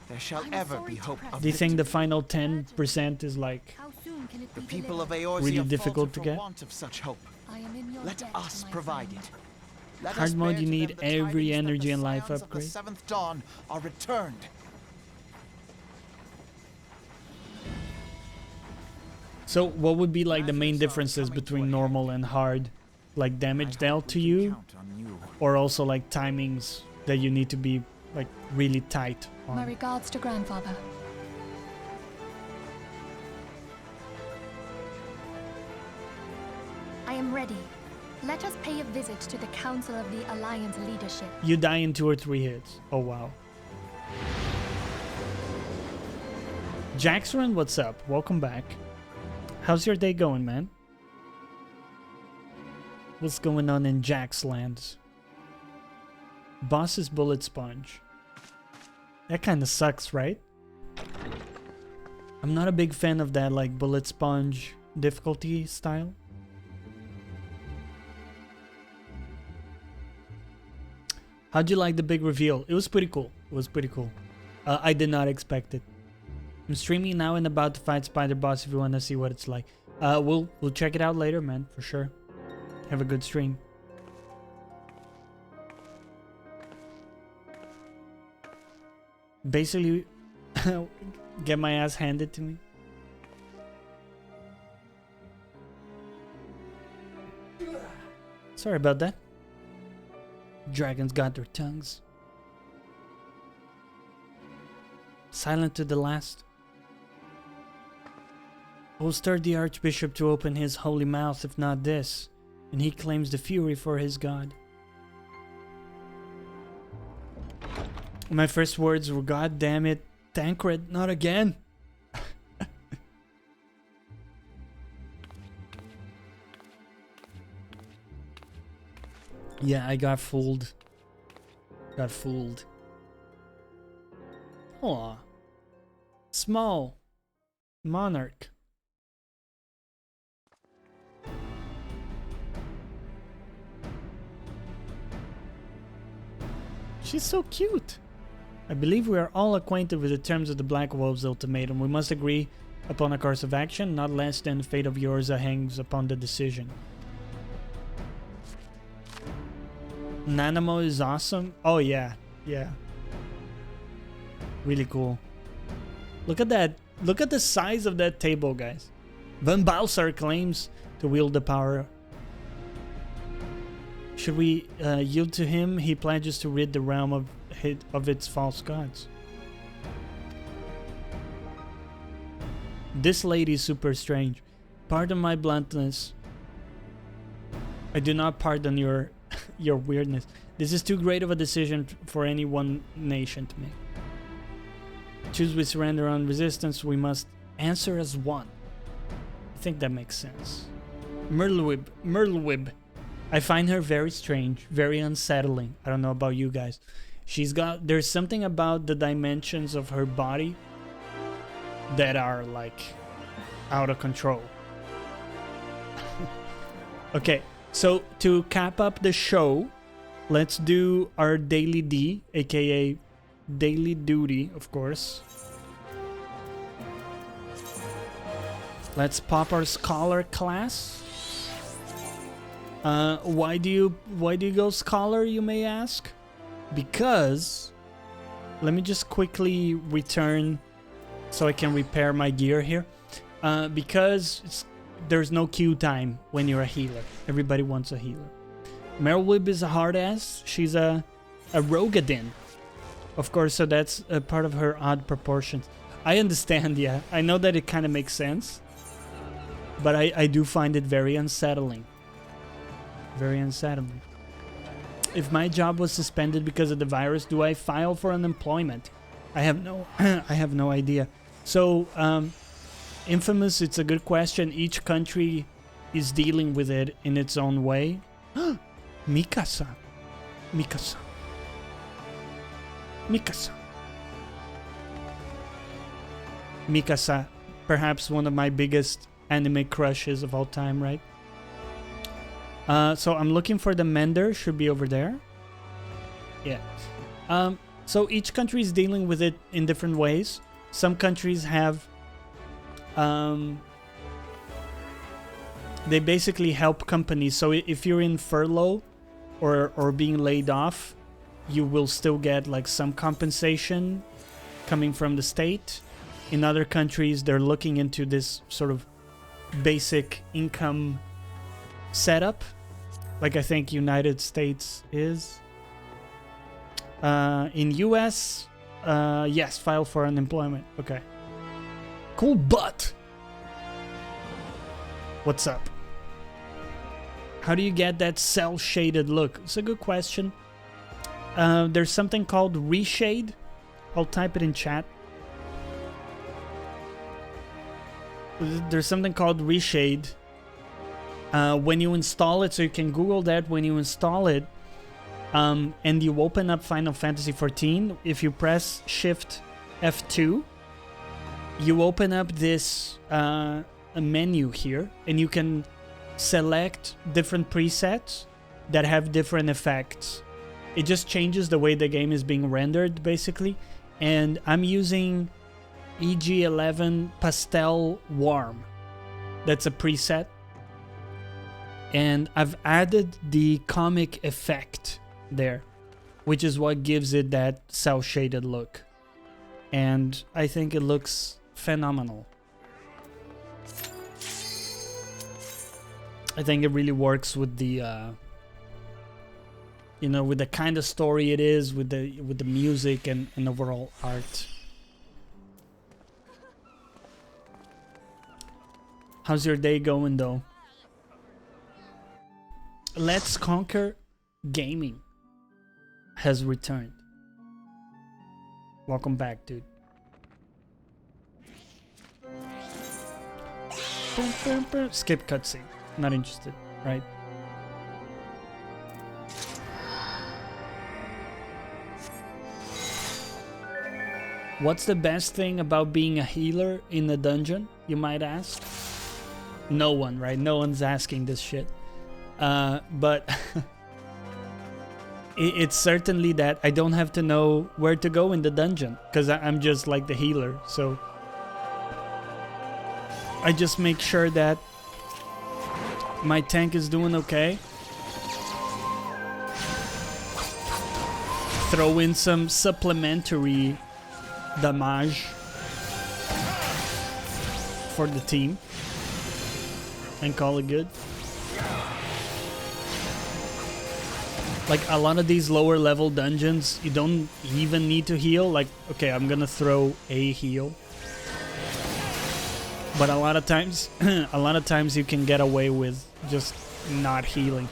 there shall I'm ever sorry be to hope press of do you think the victory. final 10% is like How soon can it The be people of delivered? Eorzea really falter difficult to for get? want of such hope. I am in your Let debt, us my provide friend. it. Let Hard us mode, bear you to need them the every tidings that energy the and life scions of the upgrade. Seventh Dawn are returned. So what would be like the main Magics are differences coming to between a normal and hard? Like damage I dealt hope to we can you, count on you. or also like timings that you need to be like really tight My on? regards to grandfather. I am ready. Let us pay a visit to the Council of the Alliance leadership. You die in 2 or 3 hits. Oh wow. Jaxron, what's up? Welcome back. How's your day going, man? What's going on in Jaxlands? Boss's bullet sponge. That kind of sucks, right? I'm not a big fan of that like bullet sponge difficulty style. How'd you like the big reveal? It was pretty cool. It was pretty cool. I did not expect it. I'm streaming now and about to fight Spider Boss if you want to see what it's like. We'll check it out later, man, for sure. Have a good stream. Basically, get my ass handed to me. Sorry about that. Dragons got their tongues. Silent to the last. I'll stir the Archbishop to open his holy mouth, if not this, and he claims the fury for his god. My first words were, God damn it, Tancred, not again. Yeah, I got fooled. Got fooled. Aw. Small. Monarch. She's so cute. I believe we are all acquainted with the terms of the Black Wolves' ultimatum. We must agree upon a course of action, not less than the fate of UL'DAH hangs upon the decision. Nanamo is awesome. Oh yeah, yeah. Really cool. Look at that. Look at the size of that table, guys. Van Balsar claims to wield the power. Should we yield to him? He pledges to rid the realm of its false gods. This lady is super strange. Pardon my bluntness. I do not pardon your weirdness. This is too great of a decision for any one nation to make. Choose we surrender on resistance, we must answer as one. I think that makes sense. Myrtlewib. I find her very strange, very unsettling. I don't know about you guys. There's something about the dimensions of her body that are like out of control. Okay, so to cap up the show, let's do our daily D, aka daily duty, of course. Let's pop our scholar class. Why do you go scholar, you may ask? Because let me just quickly return so I can repair my gear here. Because there's no queue time when you're a healer. Everybody wants a healer. Merylwib is a hard ass. She's a Rogadin. Of course, so that's a part of her odd proportions. I understand, yeah. I know that it kind of makes sense. But I do find it very unsettling. Very unsettling. If my job was suspended because of the virus, do I file for unemployment? I have no idea. So, Infamous, it's a good question. Each country is dealing with it in its own way. Mikasa. Mikasa. Mikasa. Mikasa, perhaps one of my biggest anime crushes of all time, right? So I'm looking for the Mender, should be over there. Yeah. So each country is dealing with it in different ways. Some countries have they basically help companies. So if you're in furlough or being laid off, you will still get like some compensation coming from the state. In other countries, they're looking into this sort of basic income setup, like I think United States is. In US, yes, file for unemployment. Okay. Cool, but what's up? How do you get that cell-shaded look? It's a good question. There's something called reshade. I'll type it in chat. There's something called reshade. When you install it, so you can Google that. When you install it, and you open up Final Fantasy XIV, if you press Shift F2, you open up this a menu here, and you can select different presets that have different effects. It just changes the way the game is being rendered, basically. And I'm using EG11 Pastel Warm. That's a preset. And I've added the comic effect there, which is what gives it that cel-shaded look. And I think it looks phenomenal. I think it really works with the you know, with the kind of story it is, with the music and overall art. How's your day going though? Let's Conquer Gaming has returned. Welcome back, dude. Skip cutscene. Not interested, right? What's the best thing about being a healer in the dungeon, you might ask? No one, right? No one's asking this shit. But it's certainly that I don't have to know where to go in the dungeon, because I'm just like the healer. So I just make sure that my tank is doing okay. Throw in some supplementary damage for the team and call it good. Like a lot of these lower level dungeons, you don't even need to heal. Like, okay, I'm gonna throw a heal. But a lot of times you can get away with just not healing.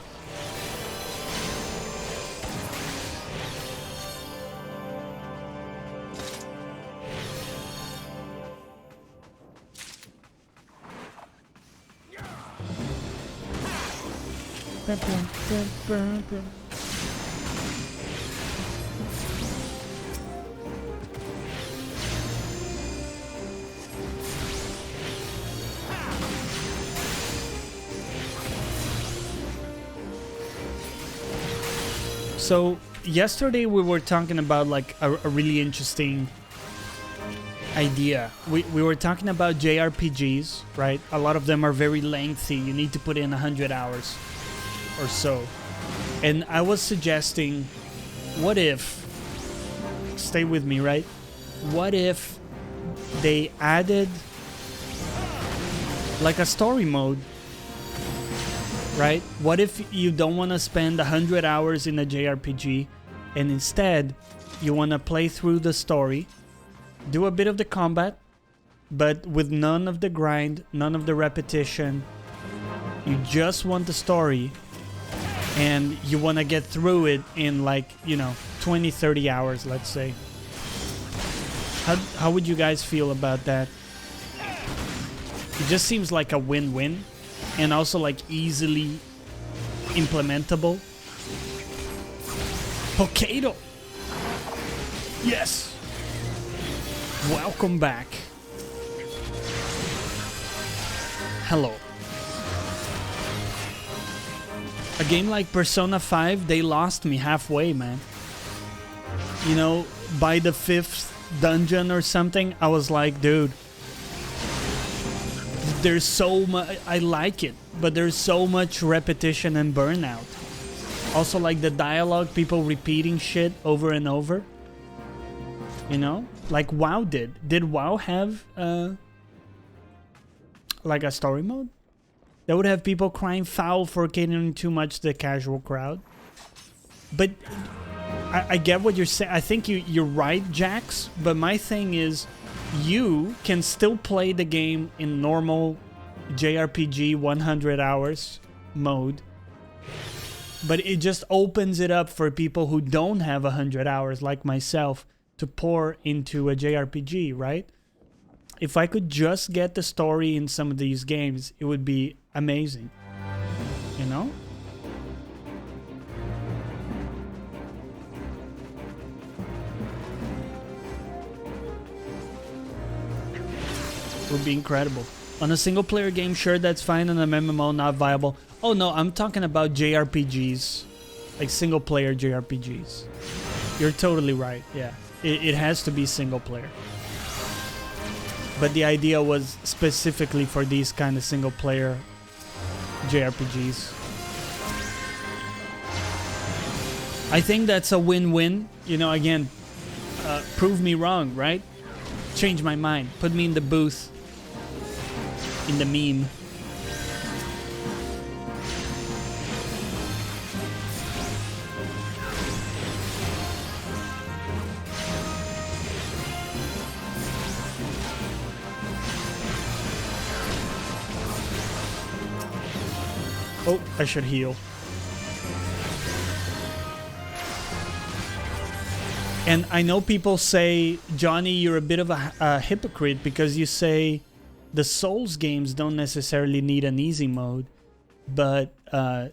So yesterday we were talking about like a really interesting idea. We were talking about JRPGs, right? A lot of them are very lengthy. You need to put in 100 hours or so. And I was suggesting, what if, stay with me, right? What if they added like a story mode? Right? What if you don't want to spend 100 hours in a JRPG and instead you want to play through the story, do a bit of the combat, but with none of the grind, none of the repetition. You just want the story and you want to get through it in like, you know, 20-30 hours, let's say. How would you guys feel about that? It just seems like a win-win. And also like easily implementable. Hokkaido! Yes! Welcome back. Hello. A game like Persona 5, they lost me halfway, man. You know, by the 5th dungeon or something, I was like, dude, there's so much, I like it, but there's so much repetition and burnout. Also like the dialogue, people repeating shit over and over. You know? Like WoW did. Did WoW have like a story mode? That would have people crying foul for catering too much to the casual crowd. But I get what you're saying. I think you're right, Jax, but my thing is, you can still play the game in normal JRPG 100 hours mode, but it just opens it up for people who don't have 100 hours like myself to pour into a JRPG, right? If I could just get the story in some of these games, it would be amazing, you know? Would be incredible. On a single player game, sure, that's fine. On a MMO, not viable. Oh no, I'm talking about JRPGs. like single player JRPGs. You're totally right. Yeah, it has to be single player. But the idea was specifically for these kind of single player JRPGs. I think that's a win-win. You know, again, prove me wrong, right? Change my mind. Put me in the booth. In the meme. Oh, I should heal. And I know people say, Johnny, you're a bit of a hypocrite because you say the Souls games don't necessarily need an easy mode, but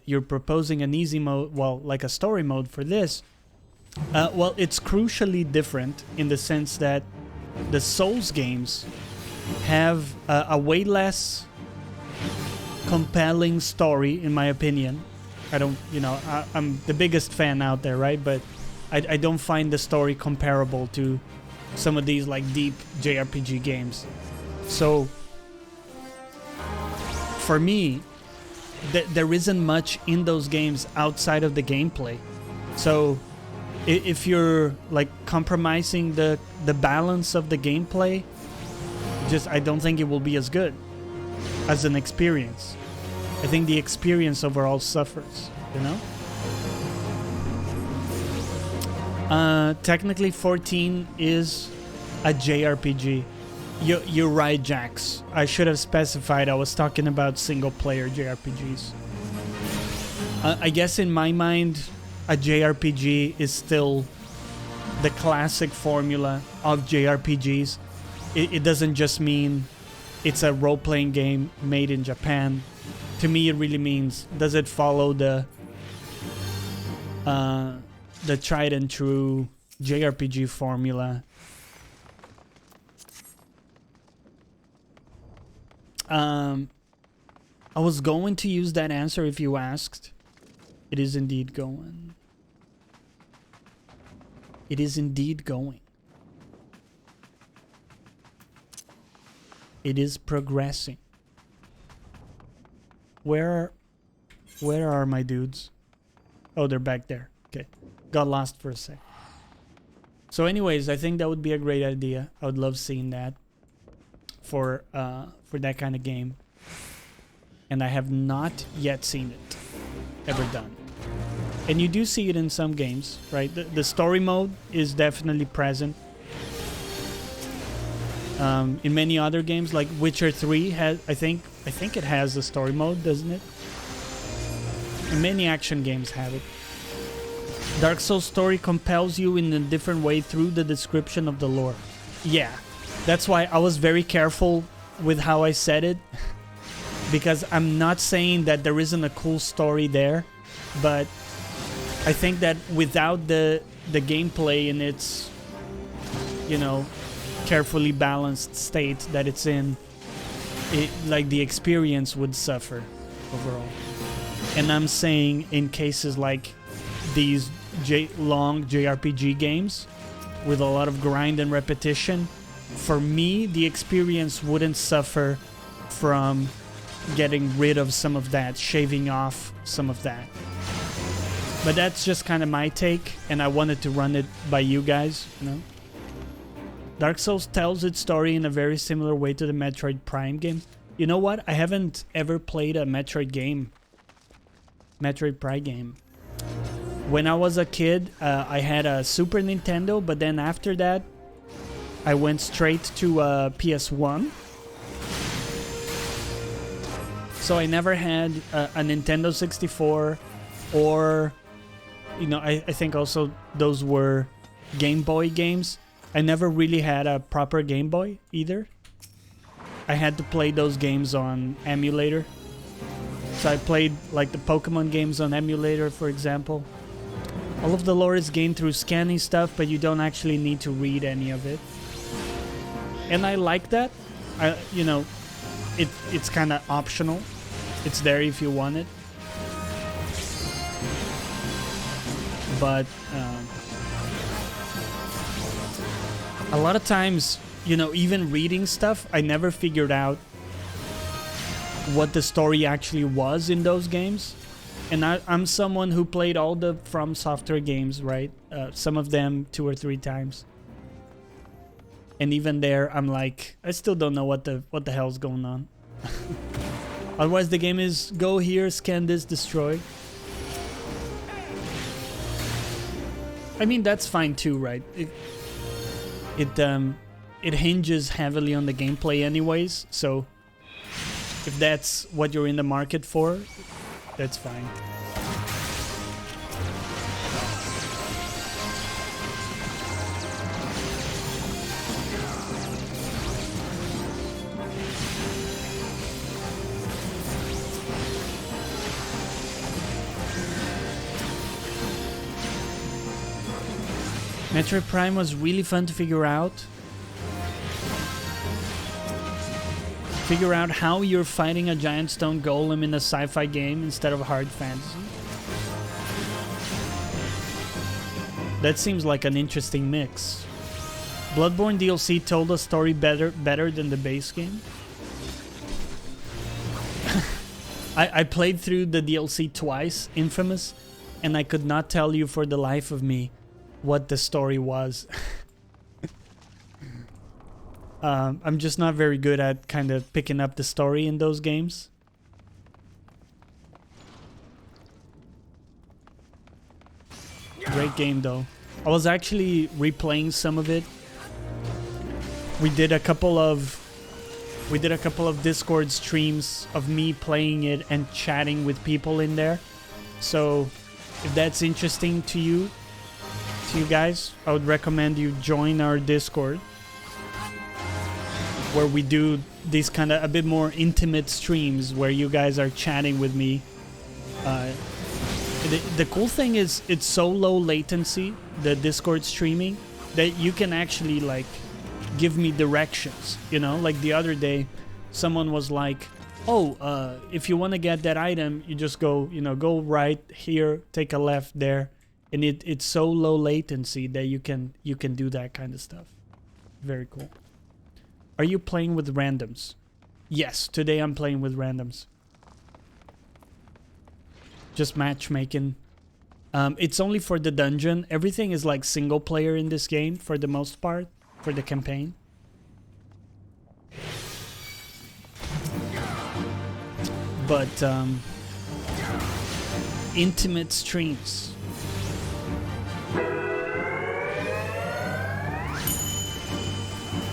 you're proposing an easy mode, well, like a story mode for this. Well, it's crucially different in the sense that the Souls games have a way less compelling story, in my opinion. I don't, you know, I'm the biggest fan out there, right? But I don't find the story comparable to some of these like deep JRPG games. So for me, there isn't much in those games outside of the gameplay. So if you're like compromising the balance of the gameplay, I don't think it will be as good as an experience. I think the experience overall suffers, you know? Technically 14 is a JRPG. You're right, Jax. I should have specified I was talking about single player JRPGs. I guess in my mind, a JRPG is still the classic formula of JRPGs. It doesn't just mean it's a role-playing game made in Japan. To me, it really means, does it follow the tried and true JRPG formula? I was going to use that answer if you asked. It is indeed going. It is indeed going. It is progressing. Where are my dudes? Oh, they're back there. Okay. Got lost for a sec. So anyways, I think that would be a great idea. I would love seeing that for that kind of game. And I have not yet seen it ever done. And you do see it in some games, right? The story mode is definitely present. In many other games, like Witcher 3 has, I think it has the story mode, doesn't it? And many action games have it. Dark Souls story compels you in a different way through the description of the lore. Yeah, that's why I was very careful with how I said it, because I'm not saying that there isn't a cool story there, but I think that without the gameplay in its, you know, carefully balanced state that it's in, like the experience would suffer overall. And I'm saying in cases like these long JRPG games with a lot of grind and repetition, for me the experience wouldn't suffer from getting rid of some of that, shaving off some of that. But that's just kind of my take, and I wanted to run it by you guys, you know. Dark Souls tells its story in a very similar way to the Metroid Prime games. You know what? I haven't ever played a Metroid Prime game. When I was a kid, I had a Super Nintendo, but then after that, I went straight to PS1. So I never had a Nintendo 64, or, you know, I think also those were Game Boy games. I never really had a proper Game Boy either. I had to play those games on emulator. So I played like the Pokemon games on emulator, for example. All of the lore is gained through scanning stuff, but you don't actually need to read any of it. And I like that. You know, it's kind of optional. It's there if you want it. but a lot of times, you know, even reading stuff, I never figured out what the story actually was in those games. And I'm someone who played all the From Software games, right? Some of them 2 or 3 times. And even there, I'm like, I still don't know what the hell's going on. Otherwise, the game is go here, scan this, destroy. I mean, that's fine too, right? It hinges heavily on the gameplay anyways, so if that's what you're in the market for, that's fine. Metroid Prime was really fun to figure out. Figure out how you're fighting a giant stone golem in a sci-fi game instead of hard fantasy. That seems like an interesting mix. Bloodborne DLC told a story better than the base game. I played through the DLC twice, Infamous, and I could not tell you for the life of me what the story was. I'm just not very good at kind of picking up the story in those games. Great game though. I was actually replaying some of it. We did a couple of Discord streams of me playing it and chatting with people in there. So if that's interesting to you guys, I would recommend you join our Discord, where we do these kind of a bit more intimate streams where you guys are chatting with me. The cool thing is it's so low latency, the Discord streaming, that you can actually like give me directions, you know? Like the other day, someone was like, oh, if you want to get that item, you just go, you know, go right here, take a left there. And it's so low latency that you can do that kind of stuff. Very cool. Are you playing with randoms? Yes, today I'm playing with randoms. Just matchmaking. It's only for the dungeon. Everything is like single player in this game for the most part, for the campaign. But intimate streams.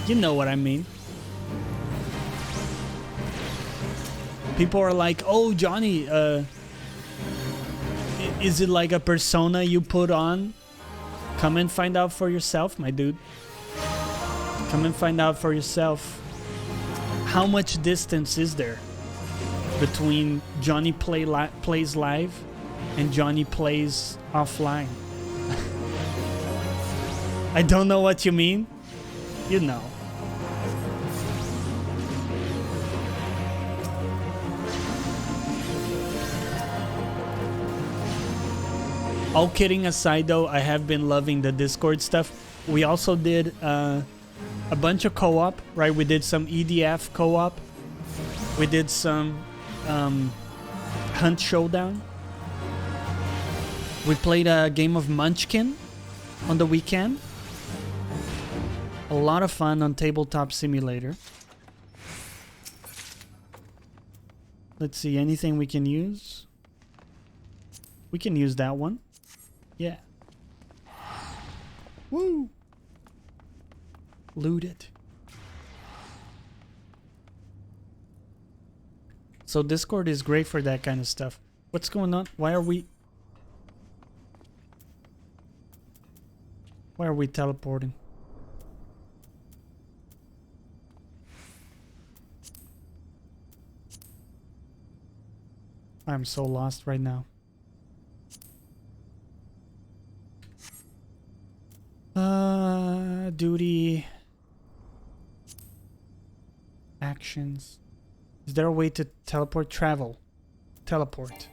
You know what I mean. People are like, oh, Jonny, is it like a persona you put on? Come and find out for yourself, my dude. Come and find out for yourself. How much distance is there between Jonny plays live and Jonny plays offline? I don't know what you mean. You know. All kidding aside though, I have been loving the Discord stuff. We also did a bunch of co-op, right? We did some EDF co-op. We did some Hunt Showdown. We played a game of Munchkin on the weekend. A lot of fun on Tabletop Simulator. Let's see, anything we can use? We can use that one. Yeah. Woo! Loot it. So Discord is great for that kind of stuff. What's going on? Why are we teleporting? I'm so lost right now. Duty. Actions. Is there a way to teleport? Travel. Teleport.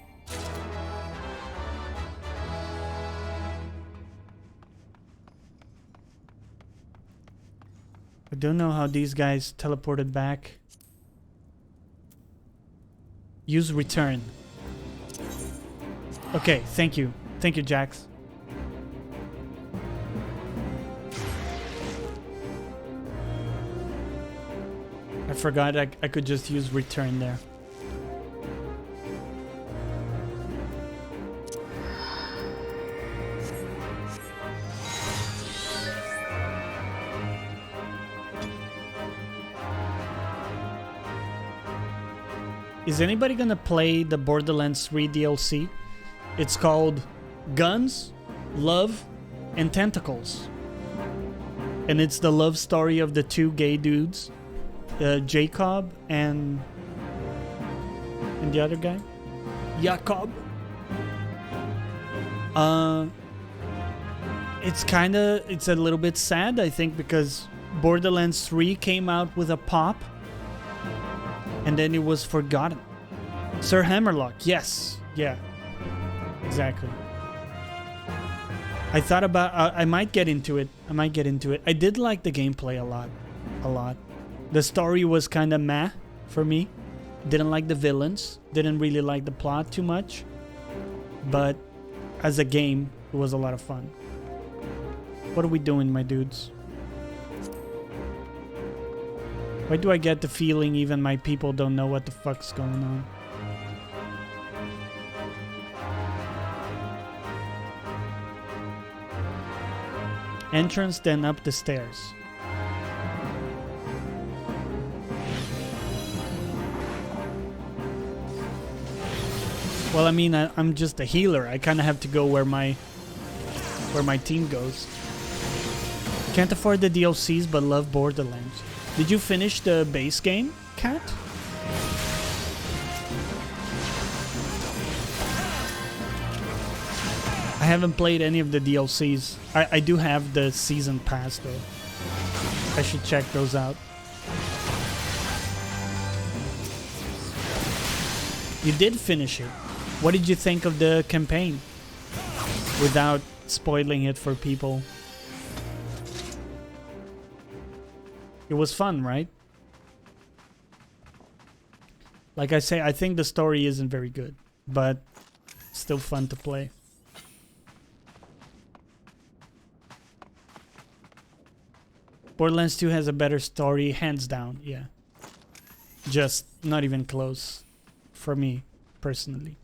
I don't know how these guys teleported back. Use return. Okay, thank you. Thank you, Jax. I forgot I could just use return there. Is anybody gonna play the Borderlands 3 DLC? It's called Guns, Love, and Tentacles. And it's the love story of the two gay dudes. Jacob and the other guy, Jacob. It's a little bit sad, I think, because Borderlands 3 came out with a pop and then it was forgotten. Sir Hammerlock, yes, yeah, exactly. I thought about I might get into it. I did like the gameplay a lot. The story was kind of meh for me. Didn't like the villains. Didn't really like the plot too much. But as a game, it was a lot of fun. What are we doing, my dudes? Why do I get the feeling even my people don't know what the fuck's going on? Entrance, then up the stairs. Well, I mean, I'm just a healer. I kind of have to go where my team goes. Can't afford the DLCs, but love Borderlands. Did you finish the base game, Cat? I haven't played any of the DLCs. I do have the season pass, though. I should check those out. You did finish it. What did you think of the campaign? Without spoiling it for people. It was fun, right? Like I say, I think the story isn't very good, but still fun to play. Borderlands 2 has a better story, hands down, yeah. Just not even close for me, personally.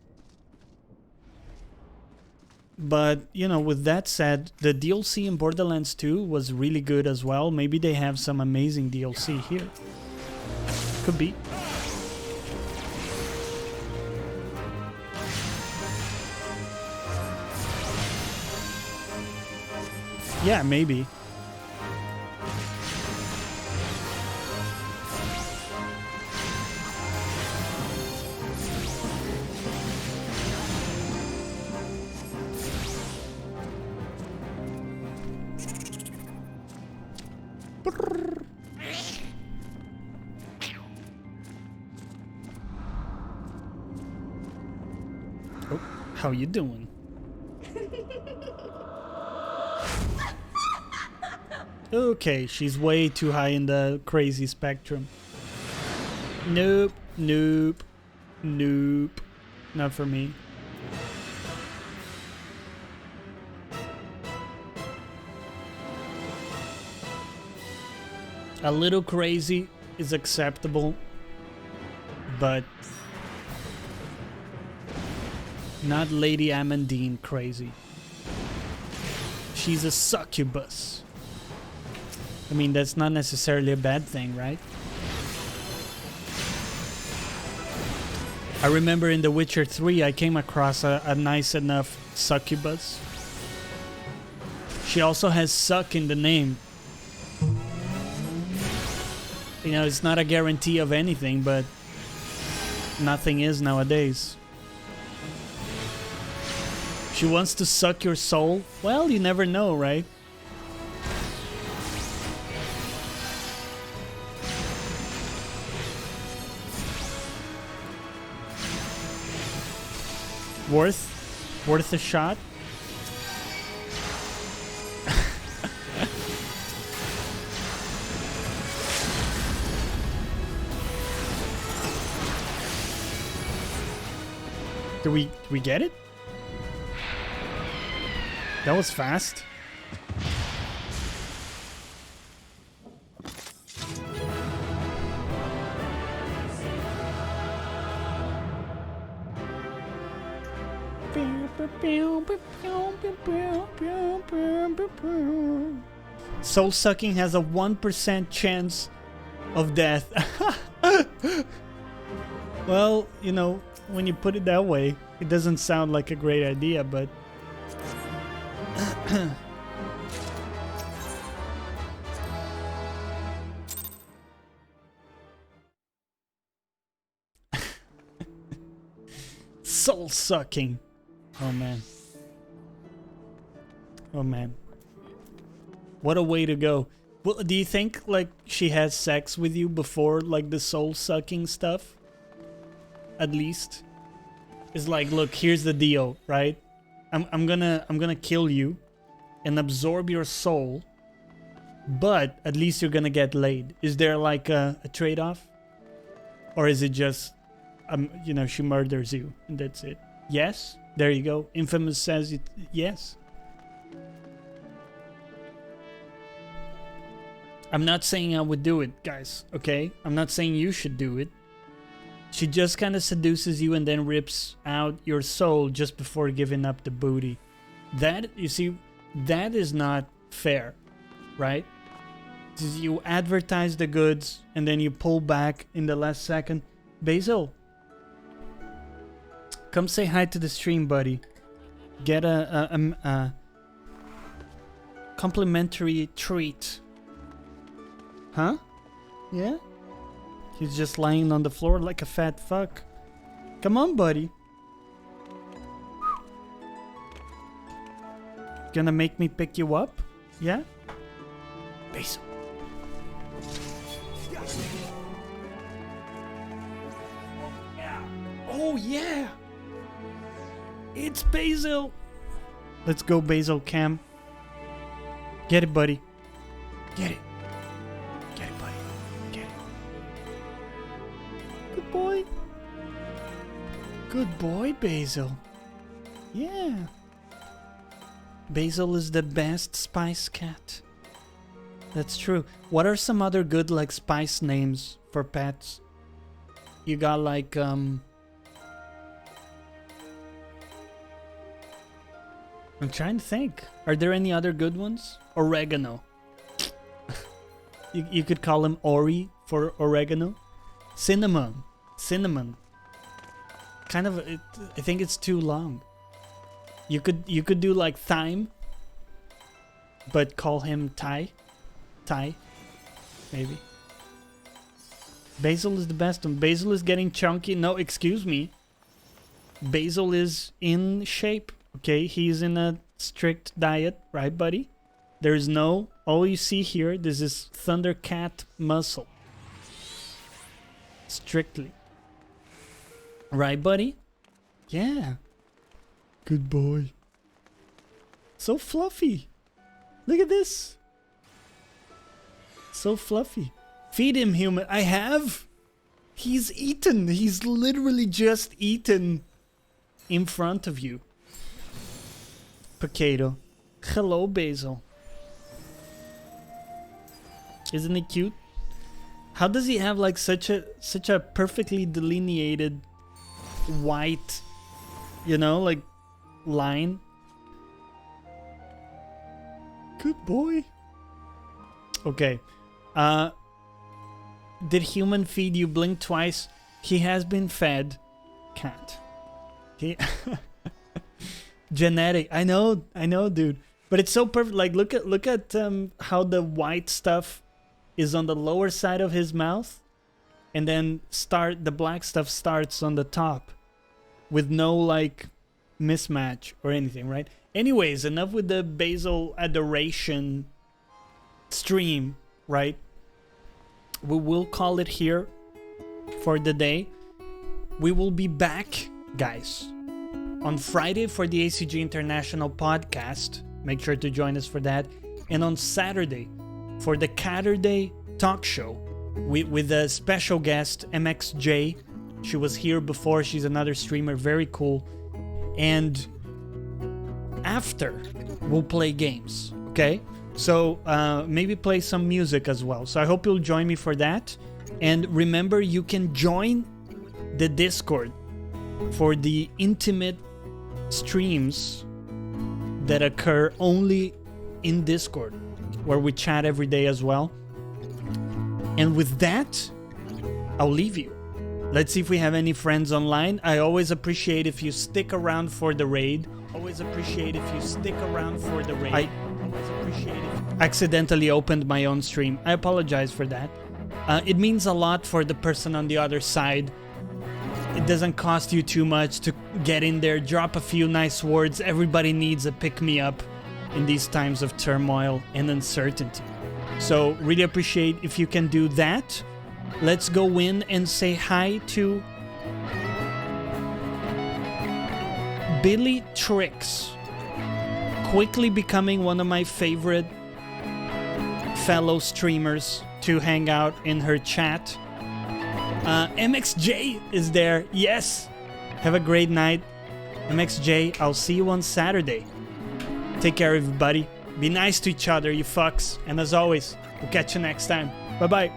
But, you know, with that said, the DLC in Borderlands 2 was really good as well. Maybe they have some amazing DLC here. Could be. Yeah, maybe. Oh, how you doing? Okay, she's way too high in the crazy spectrum. Nope, nope, nope. Not for me. A little crazy is acceptable, but not Lady Amandine crazy. She's a succubus. I mean, that's not necessarily a bad thing, right? I remember in The Witcher 3, I came across a nice enough succubus. She also has suck in the name. You know, it's not a guarantee of anything, but nothing is nowadays. She wants to suck your soul? Well, you never know, right? Worth a shot? Do we get it? That was fast. Soul sucking has a 1% chance of death. Well, you know, when you put it that way, it doesn't sound like a great idea, but soul sucking. Oh man. Oh man. What a way to go. Well, do you think like she has sex with you before like the soul sucking stuff? At least. It's like, look, here's the deal, right? I'm gonna kill you and absorb your soul, but at least you're gonna get laid. Is there like a trade-off? Or is it just you know, she murders you and that's it? Yes? There you go. Infamous says it, yes. I'm not saying I would do it, guys, okay? I'm not saying you should do it. She just kind of seduces you and then rips out your soul just before giving up the booty. That, you see, that is not fair, right? You advertise the goods and then you pull back in the last second. Basil, come say hi to the stream, buddy. Get a complimentary treat. Huh? Yeah? He's just lying on the floor like a fat fuck. Come on, buddy. Gonna make me pick you up? Yeah? Basil. Oh yeah! It's Basil! Let's go, Basil Cam. Get it, buddy. Get it. Get it, buddy. Get it. Good boy. Good boy, Basil. Yeah. Basil is the best spice cat. That's true. What are some other good, like, spice names for pets? You got, like, I'm trying to think. Are there any other good ones? Oregano. you could call him Ori for oregano. Cinnamon. Cinnamon. Kind of, I think it's too long. You could do like thyme, but call him Ty. Ty, maybe. Basil is the best one. Basil is getting chunky. No, excuse me. Basil is in shape. Okay, he's in a strict diet, right, buddy? There's no, all you see here, this is Thundercat muscle. Strictly. Right, buddy? Yeah. Good boy. So fluffy. Look at this. So fluffy. Feed him, human. I have. He's eaten. He's literally just eaten in front of you. Potato. Hello, Basil. Isn't he cute? How does he have like such a perfectly delineated white, you know, like line? Good boy. Okay. Did human feed you? Blink twice. He has been fed. Cat. He genetic. I know, dude. But it's so perfect. Like, look at how the white stuff is on the lower side of his mouth, and then the black stuff starts on the top, with no like mismatch or anything, right? Anyways, enough with the Basil adoration stream, right? We will call it here for the day. We will be back, guys, on Friday for the ACG International podcast. Make sure to join us for that. And on Saturday for the Catterday talk show with a special guest, MXJ, She was here before. She's another streamer. Very cool. And after, we'll play games, okay? So maybe play some music as well. So I hope you'll join me for that. And remember, you can join the Discord for the intimate streams that occur only in Discord, where we chat every day as well. And with that, I'll leave you. Let's see if we have any friends online. I always appreciate if you stick around for the raid. Always appreciate if you stick around for the raid. I always appreciate if you accidentally opened my own stream. I apologize for that. It means a lot for the person on the other side. It doesn't cost you too much to get in there, drop a few nice words. Everybody needs a pick-me-up in these times of turmoil and uncertainty. So really appreciate if you can do that. Let's go in and say hi to Billy Tricks, quickly becoming one of my favorite fellow streamers to hang out in her chat. MXJ is there. Yes. Have a great night. MXJ, I'll see you on Saturday. Take care, everybody. Be nice to each other, you fucks. And as always, we'll catch you next time. Bye-bye.